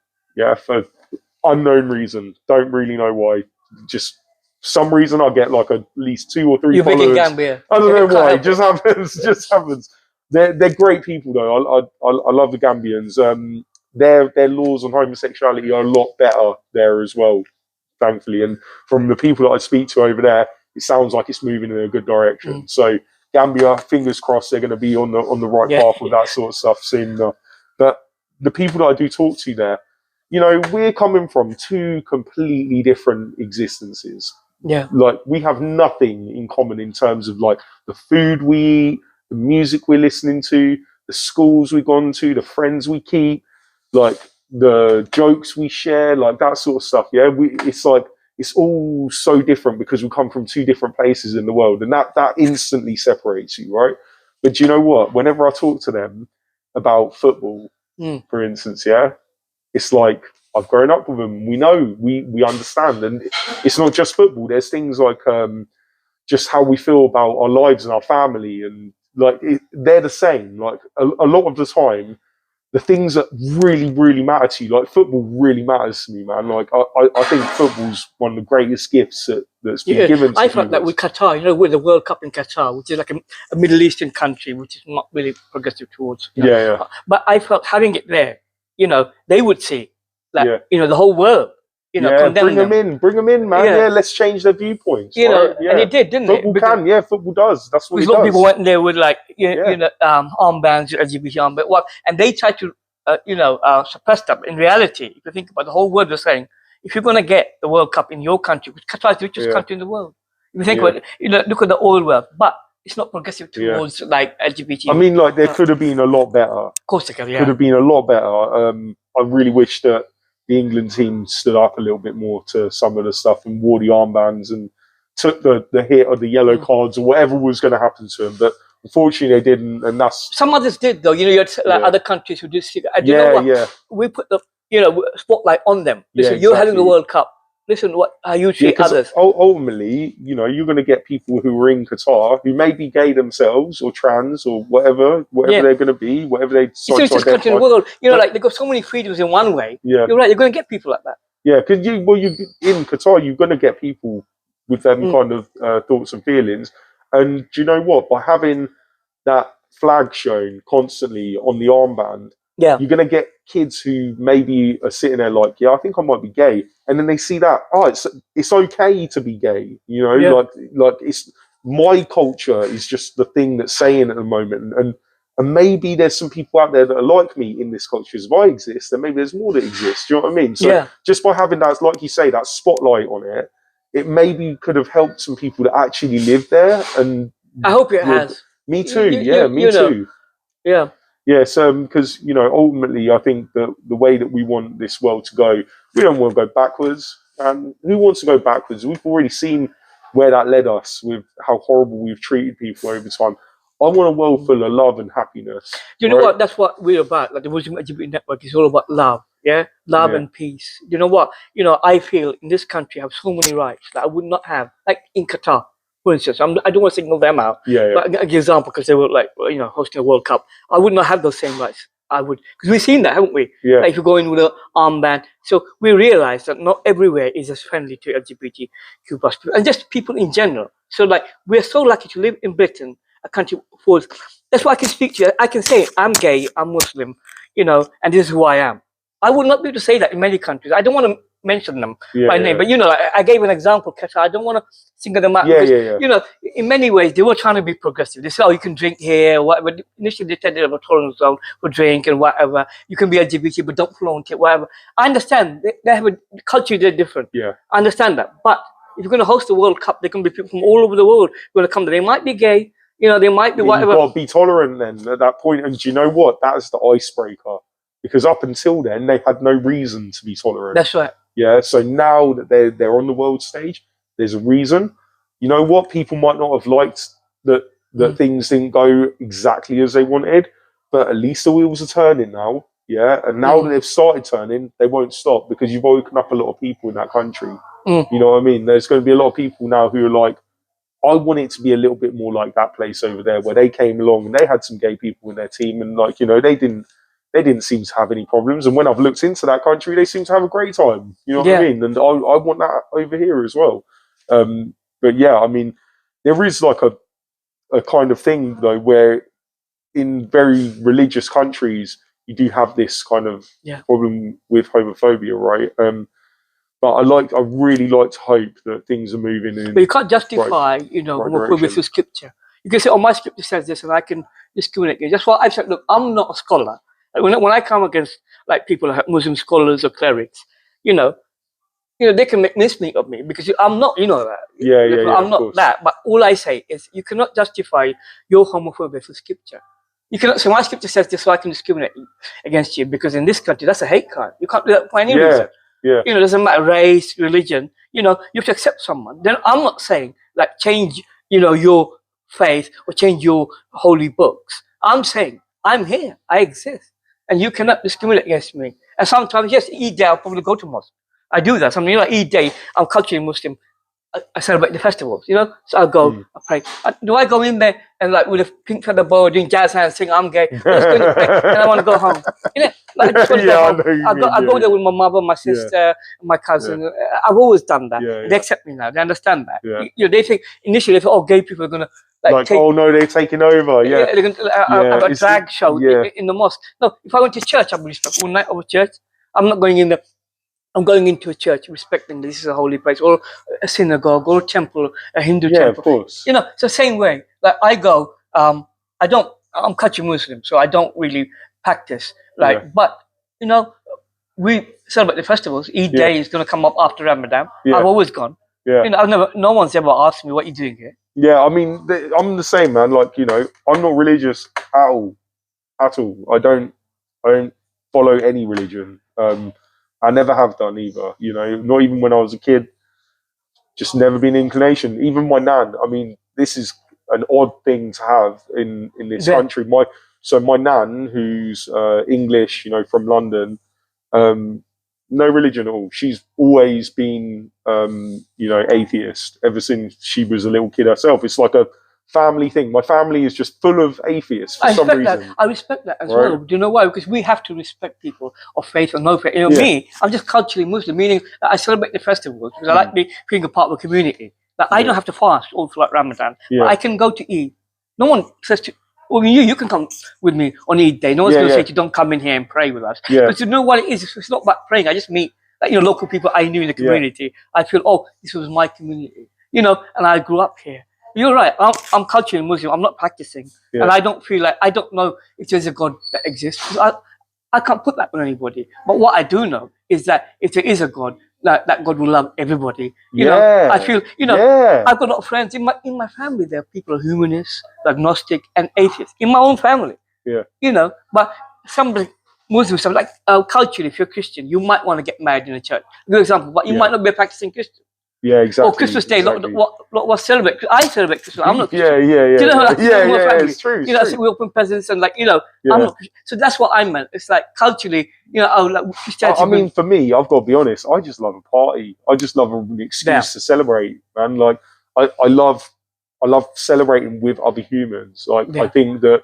for unknown reason. Don't really know why. Just some reason I get like at least 2 or 3 You're followers. big in Gambia. I don't know why. It just happens. Just happens. They're great people though. I love the Gambians. Their laws on homosexuality are a lot better there as well, thankfully. And from the people that I speak to over there, it sounds like it's moving in a good direction. So Gambia, fingers crossed, they're going to be on the right path with that sort of stuff soon enough. But the people that I do talk to there, we're coming from 2 completely different existences. Like, we have nothing in common in terms of, like, the food we eat, the music we're listening to, the schools we've gone to, the friends we keep, like, the jokes we share, like, that sort of stuff. It's like, it's all so different because we come from 2 different places in the world, and that instantly separates you, right? But do you know what? Whenever I talk to them about football, for instance, it's like, I've grown up with them. We know, we understand, and it's not just football. There's things like just how we feel about our lives and our family, and like they're the same. Like a lot of the time, the things that really, really matter to you, like football really matters to me, man. Like I think football's one of the greatest gifts that's been given to I felt that with Qatar, you know, with the World Cup in Qatar, which is like a Middle Eastern country, which is not really progressive towards, you know. Yeah. But I felt having it there, you know, they would see, like, you know, the whole world, you know, condemn bring them in, man. Yeah, let's change their viewpoints. You know, and it did, didn't football it? Football does. That's what it does. A lot of people went there with like, you know, armbands, LGBT armband, and they tried to, you know, suppress them. In reality, if you think about the whole world was saying, if you're going to get the World Cup in your country, which Qatar is the richest country in the world, if you think about it, you know, look at the oil wealth, but it's not progressive towards like LGBT. I mean, like there could have been a lot better. Of course, it could have been a lot better. I really wish that the England team stood up a little bit more to some of the stuff and wore the armbands and took the hit or the yellow cards or whatever was going to happen to them. But unfortunately, they didn't, and that's some others did though. You know, you had like other countries who did. You know what? We put the spotlight on them. Listen, you're having the World Cup. Listen, how you treat others. Ultimately, you know, you're going to get people who are in Qatar who may be gay themselves or trans or whatever they're going to be, whatever they decide to identify. Country in the world, you know, like they've got so many freedoms in one way. Yeah, you're right. You're going to get people like that. Yeah, because you in Qatar, you're going to get people with them kind of thoughts and feelings. And do you know what? By having that flag shown constantly on the armband, you're going to get kids who maybe are sitting there like, I think I might be gay, and then they see that it's okay to be gay, you know, like it's my culture is just the thing that's saying at the moment, and maybe there's some people out there that are like me in this culture. If I exist, then maybe there's more that exist. Do you know what I mean? So just by having that, like you say, that spotlight on it, it maybe could have helped some people that actually live there. And I hope it has. Me too. Me too. Yeah. Yes, because you know, ultimately, I think that the way that we want this world to go, we don't want to go backwards. And who wants to go backwards? We've already seen where that led us with how horrible we've treated people over time. I want a world full of love and happiness. You know what? That's what we're about. Like the Muslim LGBT Network is all about love. Love and peace. You know what? You know, I feel in this country I have so mmany rights that I would not have, like in Qatar. For instance, I don't want to single them out, but an example, because they were like, you know, hosting a World Cup. I would not have those same rights. I would, because we've seen that, haven't we? Yeah. Like if you go in with an armband. So we realize that not everywhere is as friendly to LGBTQ plus people, and just people in general. So like, we're so lucky to live in Britain, a country full. That's why I can speak to you. I can say, I'm gay, I'm Muslim, you know, and this is who I am. I would not be able to say that in many countries. I don't want to mention them by name, but you know, I gave an example, Qatar. I don't want to single them out because, you know, in many ways they were trying to be progressive. They said, you can drink here, whatever. Initially they said they have a tolerance zone for drink and whatever. You can be LGBT, but don't flaunt it, whatever. I understand they have a culture, they're different. Yeah, I understand that. But if you're going to host the World Cup, there can be people from all over the world who are going to come. They might be gay, you know, they might be whatever. You've got to be tolerant then at that point. And do you know what? That is the icebreaker. Because up until then, they had no reason to be tolerant. That's right. Yeah, so now that they're on the world stage, there's a reason. You know what? People might not have liked that things didn't go exactly as they wanted, but at least the wheels are turning now. Yeah, and now that they've started turning, they won't stop because you've woken up a lot of people in that country. You know what I mean? There's going to be a lot of people now who are like, I want it to be a little bit more like that place over there where they came along and they had some gay people in their team, and like, you know, they didn't seem to have any problems. And when I've looked into that country, they seem to have a great time. You know what I mean? And I want that over here as well. But yeah, I mean, there is like a kind of thing though, where in very religious countries, you do have this kind of problem with homophobia, right? But I really like to hope that things are moving in. But you can't justify, you know, homophobia through scripture. You can say, oh, my scripture says this and I can discriminate against. That's why I've said, look, I'm not a scholar. Like when I come against like people like Muslim scholars or clerics, you know, they can make mincemeat of me because I'm not, you know that. I'm not that. But all I say is you cannot justify your homophobia through scripture. You cannot say my scripture says this, so I can discriminate against you because in this country that's a hate crime. You can't do that for any reason. You know, it doesn't matter race, religion. You know, you have to accept someone. Then I'm not saying like change, you know, your faith or change your holy books. I'm saying I'm here. I exist. And you cannot discriminate against me. And sometimes, yes, Eid day, I'll probably go to mosque. I do that. Something like Eid day, I'm culturally Muslim. I celebrate the festivals, you know. So I'll go, I pray. Do I go in there and like with a pink feather boa doing jazz hands, sing I'm gay? I'm just going to pray, and I want to go home. You know, like I just want to go home. I go there with my mother, my sister, my cousin. I've always done that. They accept me now. They understand that. You know, they think initially, they thought, oh, gay people are gonna like take, oh no, they're taking over. Yeah, they're gonna have a drag show in the mosque. No, if I went to church, I'd be respectful. One night of church, I'm not going in there. I'm going into a church respecting this is a holy place, or a synagogue, or a temple, a Hindu temple. Of course. You know, it's the same way. Like I go, I'm Kutchi Muslim, so I don't really practice. Like, but you know, we celebrate the festivals. Eid Day is going to come up after Ramadan. I've always gone. You know, no one's ever asked me what you're doing here. Yeah, I mean, I'm the same, man. Like, you know, I'm not religious at all. At all. I don't follow any religion. I never have done either, you know, not even when I was a kid, just never been an inclination. Even my nan, I mean, this is an odd thing to have in this country. My nan, who's English, you know, from London, no religion at all. She's always been, you know, atheist ever since she was a little kid herself. It's like a family thing. My family is just full of atheists for some reason. I respect that as well. Do you know why? Because we have to respect people of faith or no faith. You know, me, I'm just culturally Muslim, meaning that I celebrate the festivals because I like being a part of a community. Like, I don't have to fast all throughout Ramadan. But I can go to Eid. No one says to well, you can come with me on Eid Day. No one's going to say to you, don't come in here and pray with us. But you know what it is? It's not about praying. I just meet like, you know, local people I knew in the community. I feel, oh, this was my community. You know, and I grew up here. You're right. I'm culturally Muslim. I'm not practicing, and I don't feel like I don't know if there's a God that exists. I can't put that on anybody. But what I do know is that if there is a God, that God will love everybody. You know, I feel. You know, I've got a lot of friends in my family. There are people who are humanists, agnostic, and atheists in my own family. You know, but somebody Muslims, like culturally, if you're Christian, you might want to get married in a church. Good example, but you might not be a practicing Christian. Yeah, exactly. Or Christmas Day, what celebrate? I celebrate Christmas. I'm not Christian. Yeah. Do you know, like, It's true. You know, so we open presents and like, you know, I'm not Christian. So that's what I meant. It's like culturally, you know, like Christianity. I mean, for me, I've got to be honest. I just love a party. I just love an excuse to celebrate, man. Like, I love celebrating with other humans. Like, I think that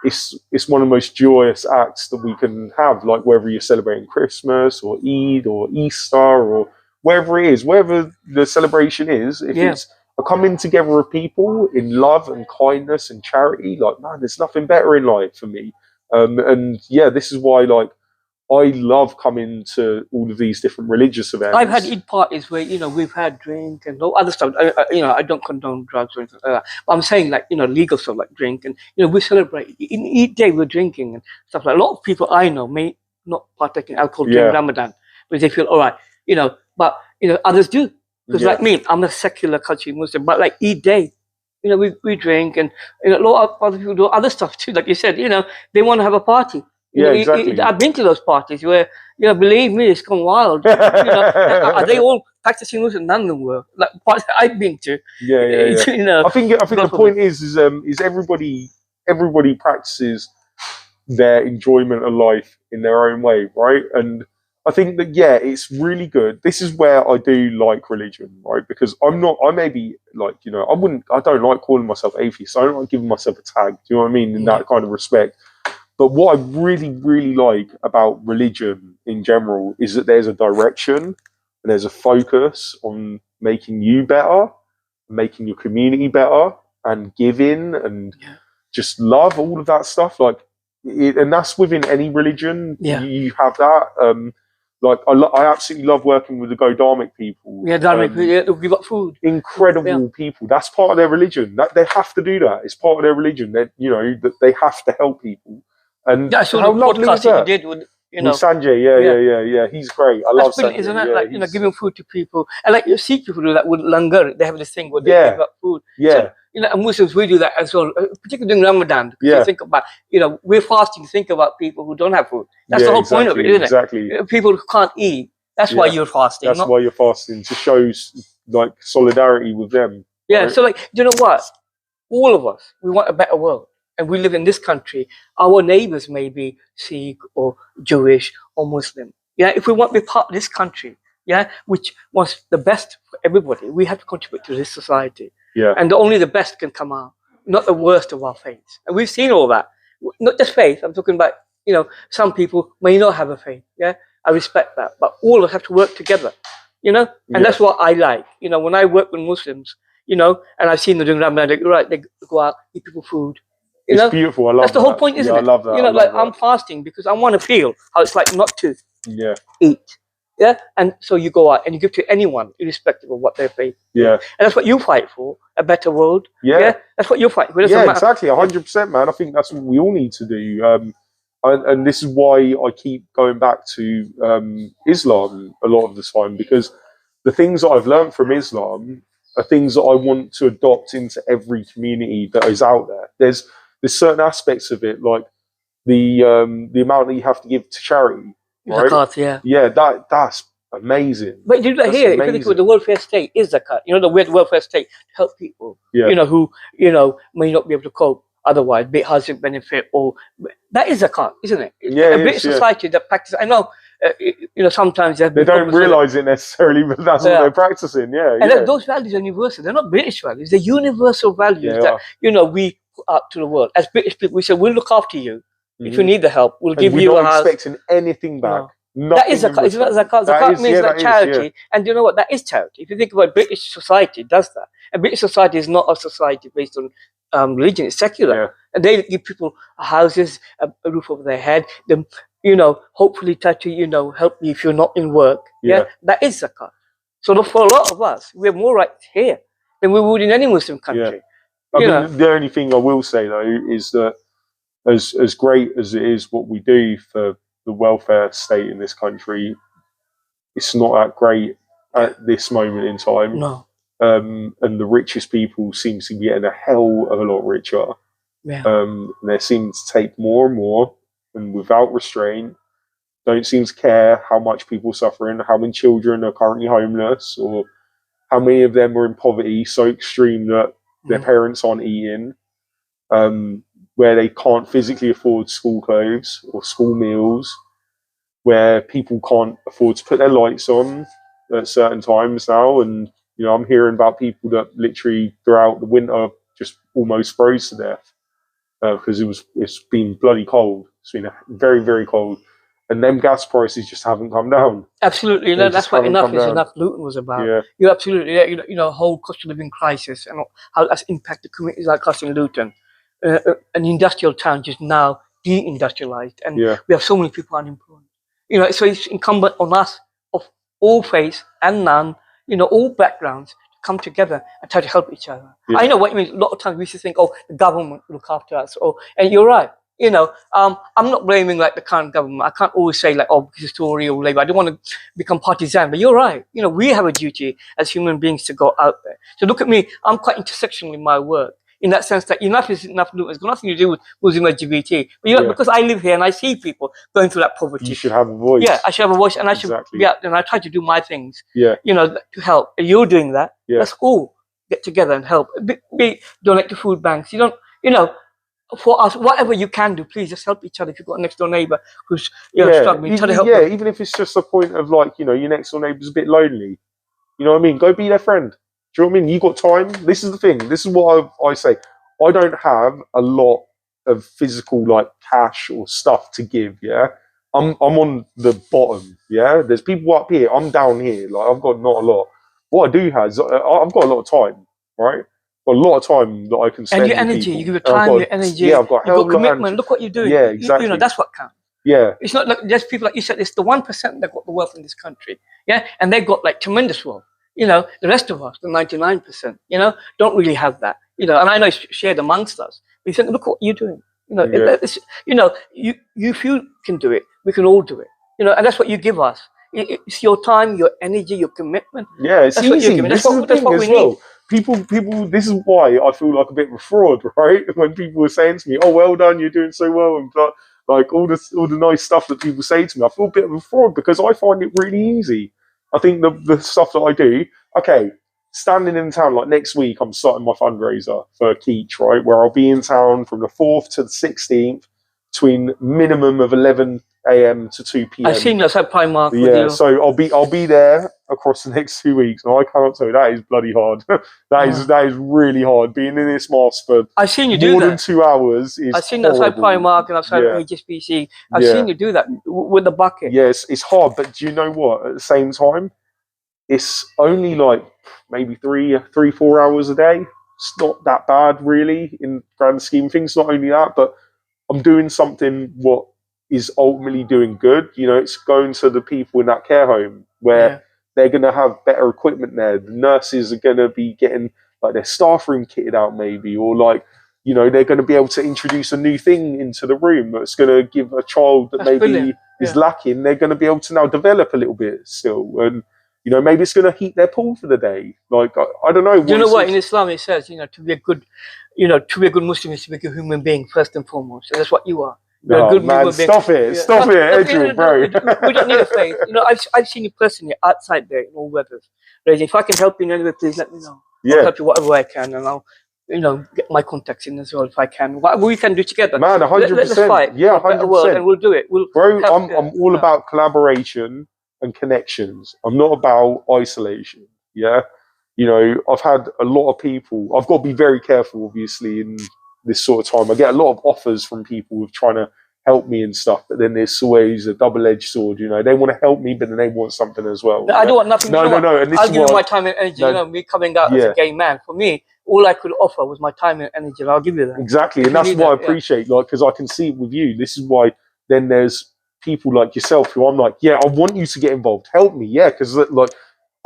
it's one of the most joyous acts that we can have. Like, whether you're celebrating Christmas or Eid or Easter or wherever it is, wherever the celebration is, if it's a coming together of people in love and kindness and charity, like, man, there's nothing better in life for me. And yeah, this is why, like, I love coming to all of these different religious events. I've had Eid parties where, you know, we've had drink and all other stuff. You know, I don't condone drugs or anything like that. But I'm saying, like, you know, legal stuff like drink. And, you know, we celebrate. In Eid Day, we're drinking and stuff like that. A lot of people I know may not partake in alcohol during Ramadan because they feel, all right, you know, but, you know, others do. Because like me, I'm a secular cultural Muslim. But like Eid Day, you know, we drink and, you know, a lot of other people do other stuff too. Like you said, you know, they want to have a party. You know, exactly. I've been to those parties where, you know, believe me, it's gone wild. You know, are they all practicing Muslim? None of them were. Like parties I've been to. You know, I think the point is everybody practices their enjoyment of life in their own way, right? And I think that it's really good. This is where I do like religion, right? Because I may be like, you know, I don't like calling myself atheist. I don't like giving myself a tag. Do you know what I mean? In that kind of respect. But what I really, really like about religion in general is that there's a direction and there's a focus on making you better, making your community better, and giving and just love, all of that stuff. Like, and that's within any religion. You have that. Like, I absolutely love working with the Godamic people. Dharmic, we got food. Incredible people. That's part of their religion. That they have to do that. It's part of their religion. That, you know, that they have to help people. And I saw the podcast that you did with, you know, with Sanjay. He's great. I love Sanjay. Isn't that like, you know, giving food to people? And like, you see people do that with langar. They have this thing where they give up food. So, you know, and Muslims, we do that as well, particularly during Ramadan. Because you think about, you know, we're fasting. Think about people who don't have food. That's the whole point of it, isn't it? Exactly. People who can't eat. That's why you're fasting. That's why you're fasting, to show like solidarity with them. Right? So like, you know what? All of us, we want a better world. And we live in this country. Our neighbors may be Sikh or Jewish or Muslim. If we want to be part of this country, which wants the best for everybody. We have to contribute to this society. Yeah. And only the best can come out, not the worst of our faiths. And we've seen all that. Not just faith. I'm talking about, some people may not have a faith. Yeah, I respect that. But all of us have to work together, and that's what I like. When I work with Muslims, and I've seen them doing Ramadan, they go out, eat people food. It's beautiful. I love that. That's the whole point, isn't it? I love that. I'm fasting because I want to feel how it's like not to eat. Yeah, and so you go out and you give to anyone, irrespective of what their faith. Yeah, and that's what you fight for, a better world. Yeah, that's what you fight for. Yeah, exactly, 100%, man. I think that's what we all need to do. And this is why I keep going back to Islam a lot of the time, because the things that I've learned from Islam are things that I want to adopt into every community that is out there. There's certain aspects of it, like the amount that you have to give to charity. Right? Zakat, yeah, that's amazing. But you do that here. If you think of the welfare state, is zakat. The welfare state to help people. Who may not be able to cope otherwise, be it housing benefit or that is zakat, isn't it? Yeah, a British society that practices. I know. Sometimes they don't realise it necessarily, but that's what they're practicing. Yeah, and those values are universal. They're not British values. They're universal values that we put out to the world. As British people, we say we'll look after you. If you need the help, we'll give you a house. We're not expecting anything back. No. That is zakat. It's not zakat. Zakat means like charity. And you know what? That is charity. If you think about British society, it does that. And British society is not a society based on religion. It's secular. Yeah. And they give people houses, a roof over their head. Them, hopefully try to, help you if you're not in work. Yeah. That is zakat. So for a lot of us, we have more rights here than we would in any Muslim country. Yeah. The only thing I will say, though, is that as great as it is what we do for the welfare state in this country, it's not that great at this moment in time. No. And the richest people seem to be getting a hell of a lot richer. Yeah. And they seem to take more and more, and without restraint, don't seem to care how much people are suffering, how many children are currently homeless, or how many of them are in poverty so extreme that their parents aren't eating. Where they can't physically afford school clothes or school meals, where people can't afford to put their lights on at certain times now. And, I'm hearing about people that literally throughout the winter just almost froze to death because it's been bloody cold. It's been very, very cold. And them gas prices just haven't come down. Absolutely. That's what Enough is Enough Luton was about. Yeah. You're absolutely, whole cost of living crisis and how that's impacted communities like us in Luton. An industrial town just now deindustrialized, and we have so many people unemployed. So it's incumbent on us of all faiths and none, all backgrounds, to come together and try to help each other. Yeah. I know what you mean. A lot of times we used to think, the government will look after us, and you're right. I'm not blaming like the current government. I can't always say like, because it's Tory or Labour. I don't want to become partisan, but you're right. We have a duty as human beings to go out there. So look at me. I'm quite intersectional in my work, in that sense that Enough is Enough Luton. It's got nothing to do with Muslim LGBT. But because I live here and I see people going through that poverty. You should have a voice. Yeah, I should have a voice, and I should be out there, and I try to do my things. Yeah. To help. And you're doing that. Yeah. Let's all get together and help. Donate to food banks. For us, whatever you can do, please just help each other. If you've got a next door neighbour who's struggling, try to help them. Even if it's just a point of like, your next door neighbour's a bit lonely. You know what I mean? Go be their friend. Do you know what I mean? You got time. This is the thing. This is what I say. I don't have a lot of physical like cash or stuff to give. Yeah, I'm on the bottom. Yeah, there's people up here. I'm down here. Like I've got not a lot. What I do have is I've got a lot of time. Right, got a lot of time that I can spend. And your energy. You give your time, your energy. Yeah, I've got commitment. Look what you're doing. Yeah, exactly. That's what counts. Yeah, it's not like just people like you said. It's the 1% that got the wealth in this country. Yeah, and they've got like tremendous wealth. The rest of us, the 99%, don't really have that. And I know it's shared amongst us. But you think, look what you're doing. If you can do it, we can all do it. And that's what you give us. It's your time, your energy, your commitment. Yeah, it's easy. That's what we need. People. This is why I feel like a bit of a fraud, right? When people are saying to me, "Oh, well done, you're doing so well," and like all the nice stuff that people say to me, I feel a bit of a fraud because I find it really easy. I think the stuff that I do, standing in town, like next week, I'm starting my fundraiser for Keach, right? Where I'll be in town from the 4th to the 16th between minimum of 11 a.m. to 2 p.m. I've seen us at Primark. Yeah, so I'll be there across the next 2 weeks, and I cannot tell you, that is bloody hard. that is really hard. Being in this mask for I've seen you do more that. than 2 hours is I've seen that outside Primark and outside HSBC. I've seen you do that with the bucket. Yes, it's hard, but do you know what? At the same time, it's only like maybe 4 hours a day. It's not that bad, really, in grand scheme of things. Not only that, but I'm doing something what is ultimately doing good. You know, it's going to the people in that care home where they're going to have better equipment there. The nurses are going to be getting like their staff room kitted out, maybe, or like, you know, they're going to be able to introduce a new thing into the room that's going to give a child that maybe is lacking. They're going to be able to now develop a little bit still, and you know, maybe it's going to heat their pool for the day. Like, I don't know. Do you know what in Islam it says? You know, to be a good Muslim is to be a human being first and foremost. And that's what you are. You're a good man, stop it, Ejel, bro. We don't need a faith. You know, I've seen you personally outside there in all weathers. If I can help you in any way, please let me know. I'll help you whatever I can, and I'll, you know, get my contacts in as well if I can. Whatever we can do together. Man, 100%. Let's fight. Yeah, 100%. And we'll do it. I'm all about collaboration and connections. I'm not about isolation. Yeah, you know, I've had a lot of people. I've got to be very careful, obviously, in this sort of time. I get a lot of offers from people with trying to help me and stuff, but then there's always a double-edged sword. You know, they want to help me, but then they want something as well. No, I don't want nothing. No. And this I'll give you my time and energy. You know, me coming out as a gay man, for me, all I could offer was my time and energy, and I'll give you that. Exactly, and that's what I appreciate, like, because I can see it with you. This is why then there's people like yourself who I'm like, I want you to get involved. Help me, because like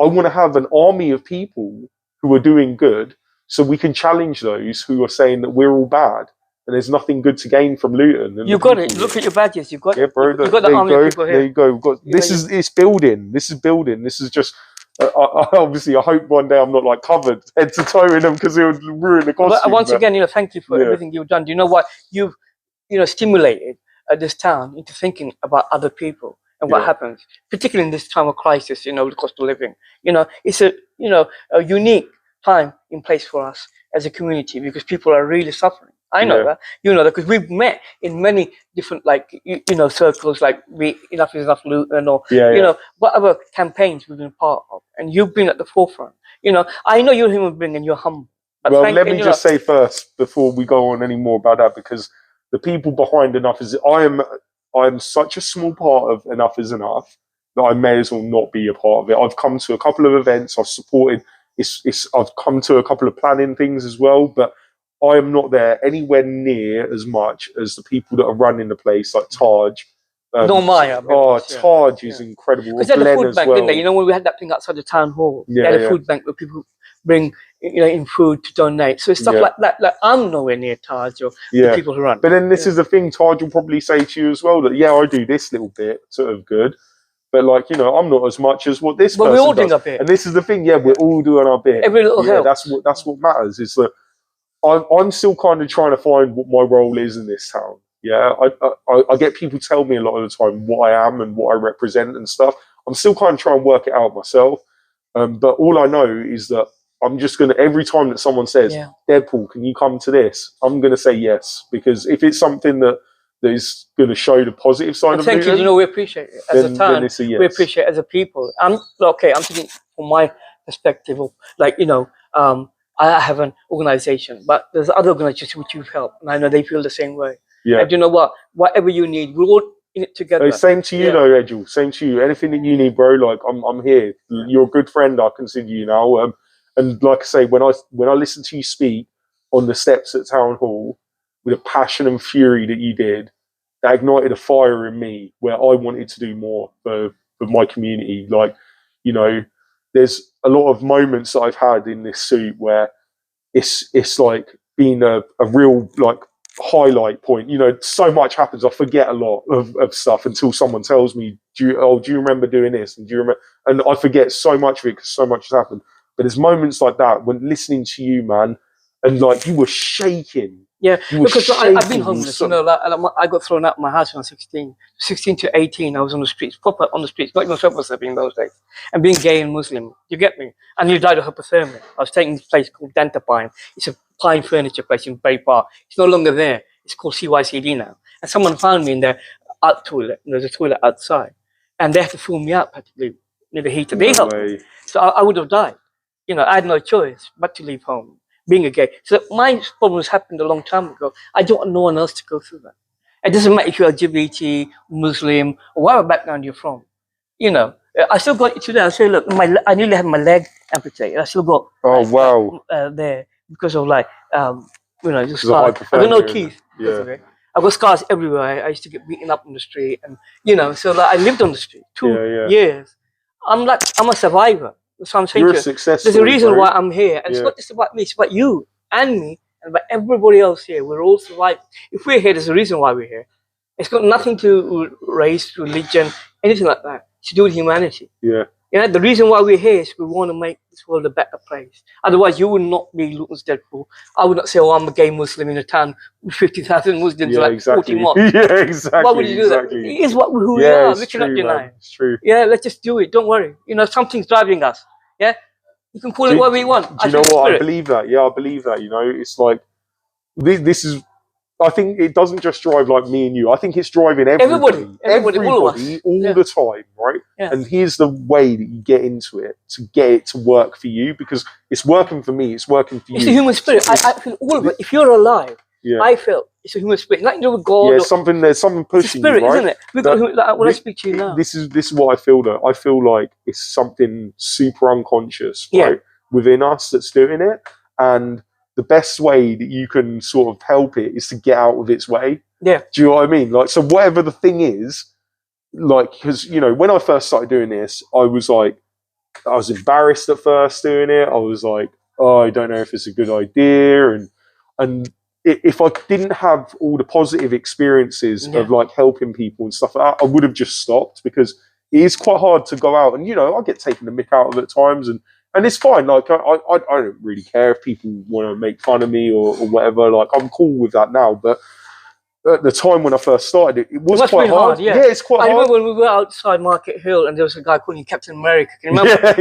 I want to have an army of people who are doing good, so we can challenge those who are saying that we're all bad and there's nothing good to gain from Luton. You've got it. Look at your badges. You've got it. Bro. You've got the army of people here. There you go. It's building. This is building. This is just. Obviously, I hope one day I'm not like covered head to toe in them because it would ruin the costume. But once again, you know, thank you for everything you've done. Do you know what you've, you know, stimulated this town into thinking about other people and what happens, particularly in this time of crisis. You know, the cost of living. You know, it's a unique time in place for us as a community because people are really suffering. I know that, you know that, because we've met in many different, like, you know, circles, like Enough is Enough Luton, or, you know, whatever campaigns we've been part of. And you've been at the forefront. You know, I know you're a human being and you're humble. Well, let me just say first, before we go on any more about that, because the people behind Enough is, I am such a small part of Enough is Enough that I may as well not be a part of it. I've come to a couple of events, I've supported, I've come to a couple of planning things as well, but I am not there anywhere near as much as the people that are running the place, like Taj. Maya. Taj is incredible. Because they had the food bank, didn't they? You know, when we had that thing outside the town hall, they had a food bank where people bring, you know, in food to donate. So it's stuff like that. Like, I'm nowhere near Taj or the people who run. But then this is the thing, Taj will probably say to you as well that, I do this little bit, sort of good. But, like, you know, I'm not as much as what this person we're all does. doing a bit. And this is the thing, we're all doing our bit. Every little helps. That's what matters, is that I'm still kind of trying to find what my role is in this town. I get people tell me a lot of the time what I am and what I represent and stuff. I'm still kind of trying to work it out myself. But all I know is that I'm just going to, every time that someone says, Deadpool, can you come to this? I'm going to say yes. Because if it's something that is going to show the positive side of Luton, thank you. You know, we appreciate it as a town. Yes. We appreciate it as a people. I'm thinking from my perspective of, like, you know, I have an organization, but there's other organizations which you've helped, and I know they feel the same way. And you know what? Whatever you need, we're all in it together. Same to you, though, Ejel. Same to you. Anything that you need, bro. Like, I'm here. You're a good friend. I consider you now. And like I say, when I listen to you speak on the steps at Town Hall with a passion and fury that you did, that ignited a fire in me where I wanted to do more for my community. Like, you know, there's a lot of moments that I've had in this suit where it's like been a real, like, highlight point. You know, so much happens. I forget a lot of stuff until someone tells me, do you remember doing this? And do you remember? And I forget so much of it because so much has happened. But there's moments like that when listening to you, man, and like you were shaking. Because I've been homeless. You know, like, I got thrown out of my house when I was 16 to 18. I was on the streets, proper on the streets, not even surface in those days. And being gay and Muslim, you get me? And you died of hypothermia. I was taking this place called Dentapine. It's a pine furniture place in Bay Park. It's no longer there. It's called CYCD now. And someone found me in their out toilet. And there's a toilet outside. And they had to fill me out practically near the heater. No They helped me. way. So I would have died. You know, I had no choice but to leave home, being a gay. So my problems happened a long time ago. I don't want no one else to go through that. It doesn't matter if you're LGBT, Muslim, or whatever background you're from. You know, I still got it today. I say, look, I nearly had my leg amputated. I still got there because of you know, just scars. I got no teeth because of it. I got scars everywhere. I used to get beaten up on the street, and you know, so I lived on the street 2 years. I'm a survivor. That's what I'm saying. You're a success There's a reason why I'm here, and it's not just about me. It's about you and me, and about everybody else here. We're all survivors. If we're here, there's a reason why we're here. It's got nothing to race, religion, anything like that. It's to do with humanity. Yeah. You know, the reason why we're here is we want to make this world a better place. Otherwise, you would not be Luton's Deadpool. I would not say, oh, I'm a gay Muslim in a town with 50,000 Muslims, like 40 mosques. Yeah, exactly. Why would you do that? It is who we are. We cannot deny it. It's true. Yeah, let's just do it. Don't worry. You know, something's driving us. Yeah? You can call it what we want. Do you know what? I believe that. Yeah, I believe that. You know, it's like, this is... I think it doesn't just drive like me and you. I think it's driving everybody all of us. All the time, right? Yeah. And here's the way that you get into it, to get it to work for you, because it's working for me, it's working for you. It's the human spirit. I feel all of it. If you're alive, I feel it's a human spirit. Nothing to do with God. Yeah, there's something pushing spirit, you, right? Isn't it? Like, when I speak to you now. This is what I feel, though. I feel like it's something super unconscious, right, within us that's doing it. And the best way that you can sort of help it is to get out of its way. Yeah. Do you know what I mean? Like, so whatever the thing is, like, because, you know, when I first started doing this, I was embarrassed at first doing it. I was like, oh, I don't know if it's a good idea. And if I didn't have all the positive experiences of like helping people and stuff like that, I would have just stopped, because it is quite hard to go out and, you know, I get taken the mick out of it at times, and it's fine. Like, I don't really care if people want to make fun of me or whatever. Like, I'm cool with that now. But at the time when I first started, it was quite hard. Yeah, it's quite hard. I remember when we were outside Market Hill and there was a guy calling you Captain America. Can you remember?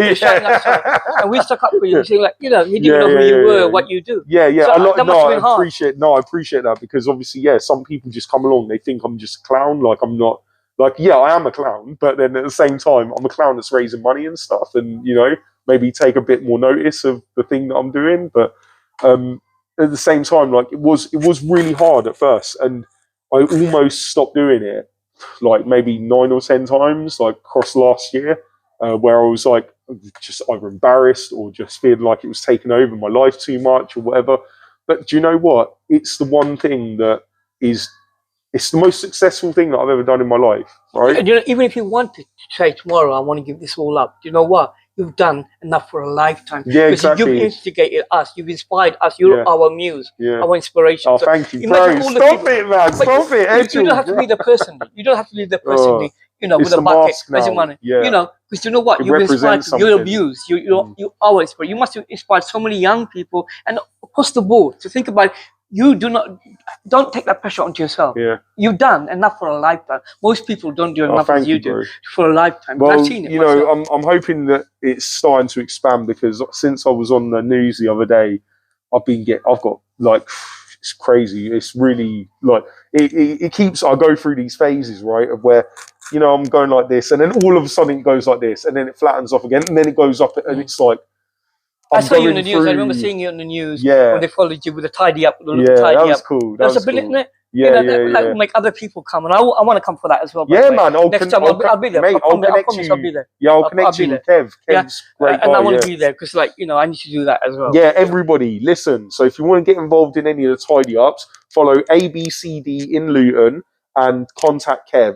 And we stuck up for you, saying, like, you know, he didn't know who you were, what you do. Yeah. So I appreciate that, because obviously, some people just come along, they think I'm just a clown. Like, I'm not. Like, I am a clown, but then at the same time, I'm a clown that's raising money and stuff, and, you know, maybe take a bit more notice of the thing that I'm doing. But at the same time, like, it was really hard at first, and I almost stopped doing it, like maybe 9 or 10 times, like across last year, where I was like just either embarrassed or just feeling like it was taking over my life too much or whatever. But do you know what? It's the one thing that it's the most successful thing that I've ever done in my life, right? And, you know, even if you wanted to say tomorrow, I want to give this all up, you know what? You've done enough for a lifetime. Yeah, exactly. You've instigated us. You've inspired us. You're our muse, our inspiration. Oh, thank you, bro. Stop it, man. Stop it. You don't have to be the person. You don't have to be the person, you know, with a bucket, raising money. Yeah. You know, because you know what? You've inspired. You're a muse. You are inspired. You must have inspired so many young people, and across the board. So think about it. You don't take that pressure onto yourself. Yeah. You've done enough for a lifetime. Most people don't do enough as you do for a lifetime. Well, I've seen it. You know, I'm hoping that it's starting to expand, because since I was on the news the other day, I've got like, it's crazy. It's really like, it keeps, I go through these phases, right, of where, you know, I'm going like this, and then all of a sudden it goes like this, and then it flattens off again, and then it goes up, and it's like, I saw you in the news. I remember seeing you on the news when they followed you with a tidy up. That was cool. That was brilliant, isn't it? That will make other people come, and I want to come for that as well. Yeah, man. Next time I'll be there. Mate, I promise I'll be there. Yeah, I'll connect you with Kev. Kev's great guy, and I want to be there, because, like, you know, I need to do that as well. Yeah, everybody, listen. So if you want to get involved in any of the tidy ups, follow ABCD in Luton and contact Kev.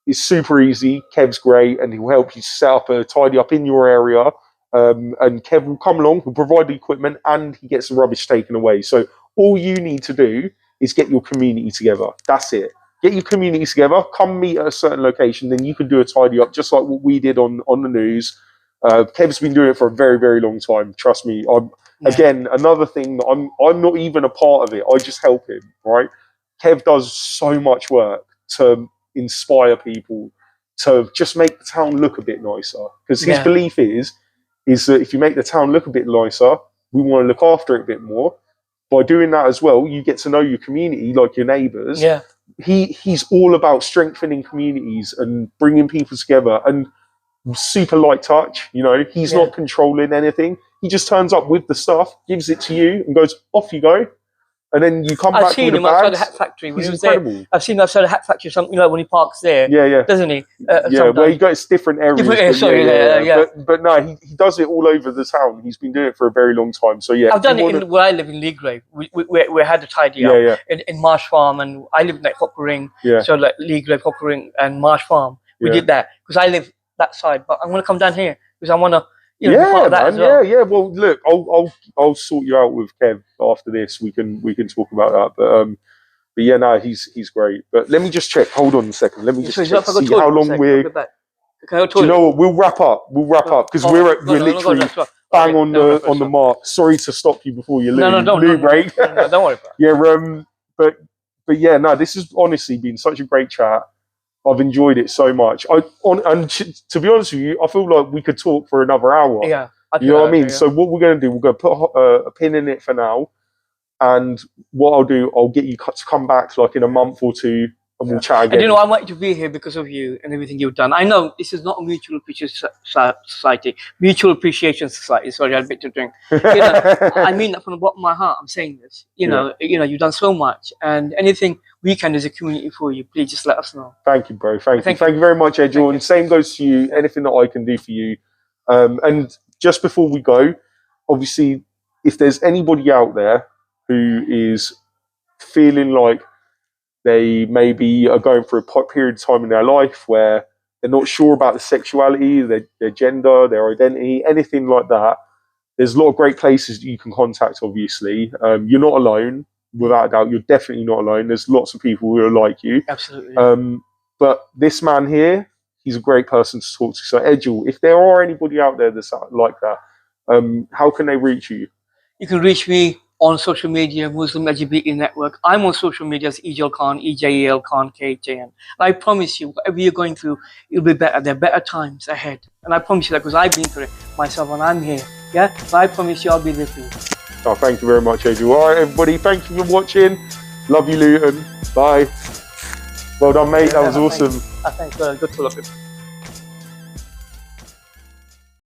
It's super easy. Kev's great, and he'll help you set up a tidy up in your area. And Kev will come along, he'll provide the equipment, and he gets the rubbish taken away. So all you need to do is get your community together. That's it. Get your community together, come meet at a certain location, then you can do a tidy up, just like what we did on the news. Kev's been doing it for a very, very long time. Trust me. Again, another thing that I'm not even a part of it. I just help him, right? Kev does so much work to inspire people, to just make the town look a bit nicer. Because his belief is that if you make the town look a bit nicer, we want to look after it a bit more. By doing that as well, you get to know your community, like your neighbours. Yeah. He's all about strengthening communities and bringing people together. And super light touch. You know, he's not controlling anything. He just turns up with the stuff, gives it to you, and goes, off you go. And then you come back with the bags. I've seen him outside the hat factory. He's incredible. I've seen him outside the hat factory, something, you know, when he parks there. Yeah. Doesn't he? Well, he goes different areas. Yeah. But no, he does it all over the town. He's been doing it for a very long time. So yeah. I've done it where I live in Leagrave. We had to tidy up in Marsh Farm, and I live in like Hopper Ring. Yeah. So like Leagrave, Hopper Ring, and Marsh Farm. We did that because I live that side, but I'm gonna come down here because I wanna. You know, part of that as well. Yeah. Well, look, I'll sort you out with Kev after this. We can talk about that. But yeah, no, he's great. But let me just check. Hold on a second. Let me just check, see how long we're. Do you know what? We'll wrap up because we're literally bang on the mark. Sorry to stop you before you leave. No, break. No, don't worry about it. Yeah. But yeah, no, this has honestly been such a great chat. I've enjoyed it so much. And to be honest with you, I feel like we could talk for another hour. Yeah. You know what I mean? Yeah. So what we're going to do, we're going to put a pin in it for now. And what I'll do, I'll get you to come back like in a month or two, and we'll chat again. And you know, I want you to be here because of you and everything you've done. I know this is not a mutual appreciation society. Mutual appreciation society. Sorry, I had a bit to drink. You know, I mean that from the bottom of my heart. I'm saying this. You know, you've done so much, and anything we can as a community for you, please just let us know. Thank you, bro. Thank you very much, Ejel. And same goes to you. Anything that I can do for you. And just before we go, obviously, if there's anybody out there who is feeling like they maybe are going through a period of time in their life where they're not sure about the sexuality, their gender, their identity, anything like that, there's a lot of great places that you can contact, obviously. You're not alone, without a doubt. You're definitely not alone. There's lots of people who are like you. Absolutely. But this man here, he's a great person to talk to. So, Ejel, if there are anybody out there that's like that, how can they reach you? You can reach me on social media, Muslim LGBT Network. I'm on social media as Ejel Khan, EJEL Khan, KJN. And I promise you, whatever you're going through, it'll be better. There are better times ahead. And I promise you that because I've been through it myself and I'm here. Yeah? So I promise you I'll be there for you. Oh, thank you very much, Ejel. All right, everybody, thank you for watching. Love you, Luton. Bye. Well done, mate. That was awesome. Thanks. Good to look at.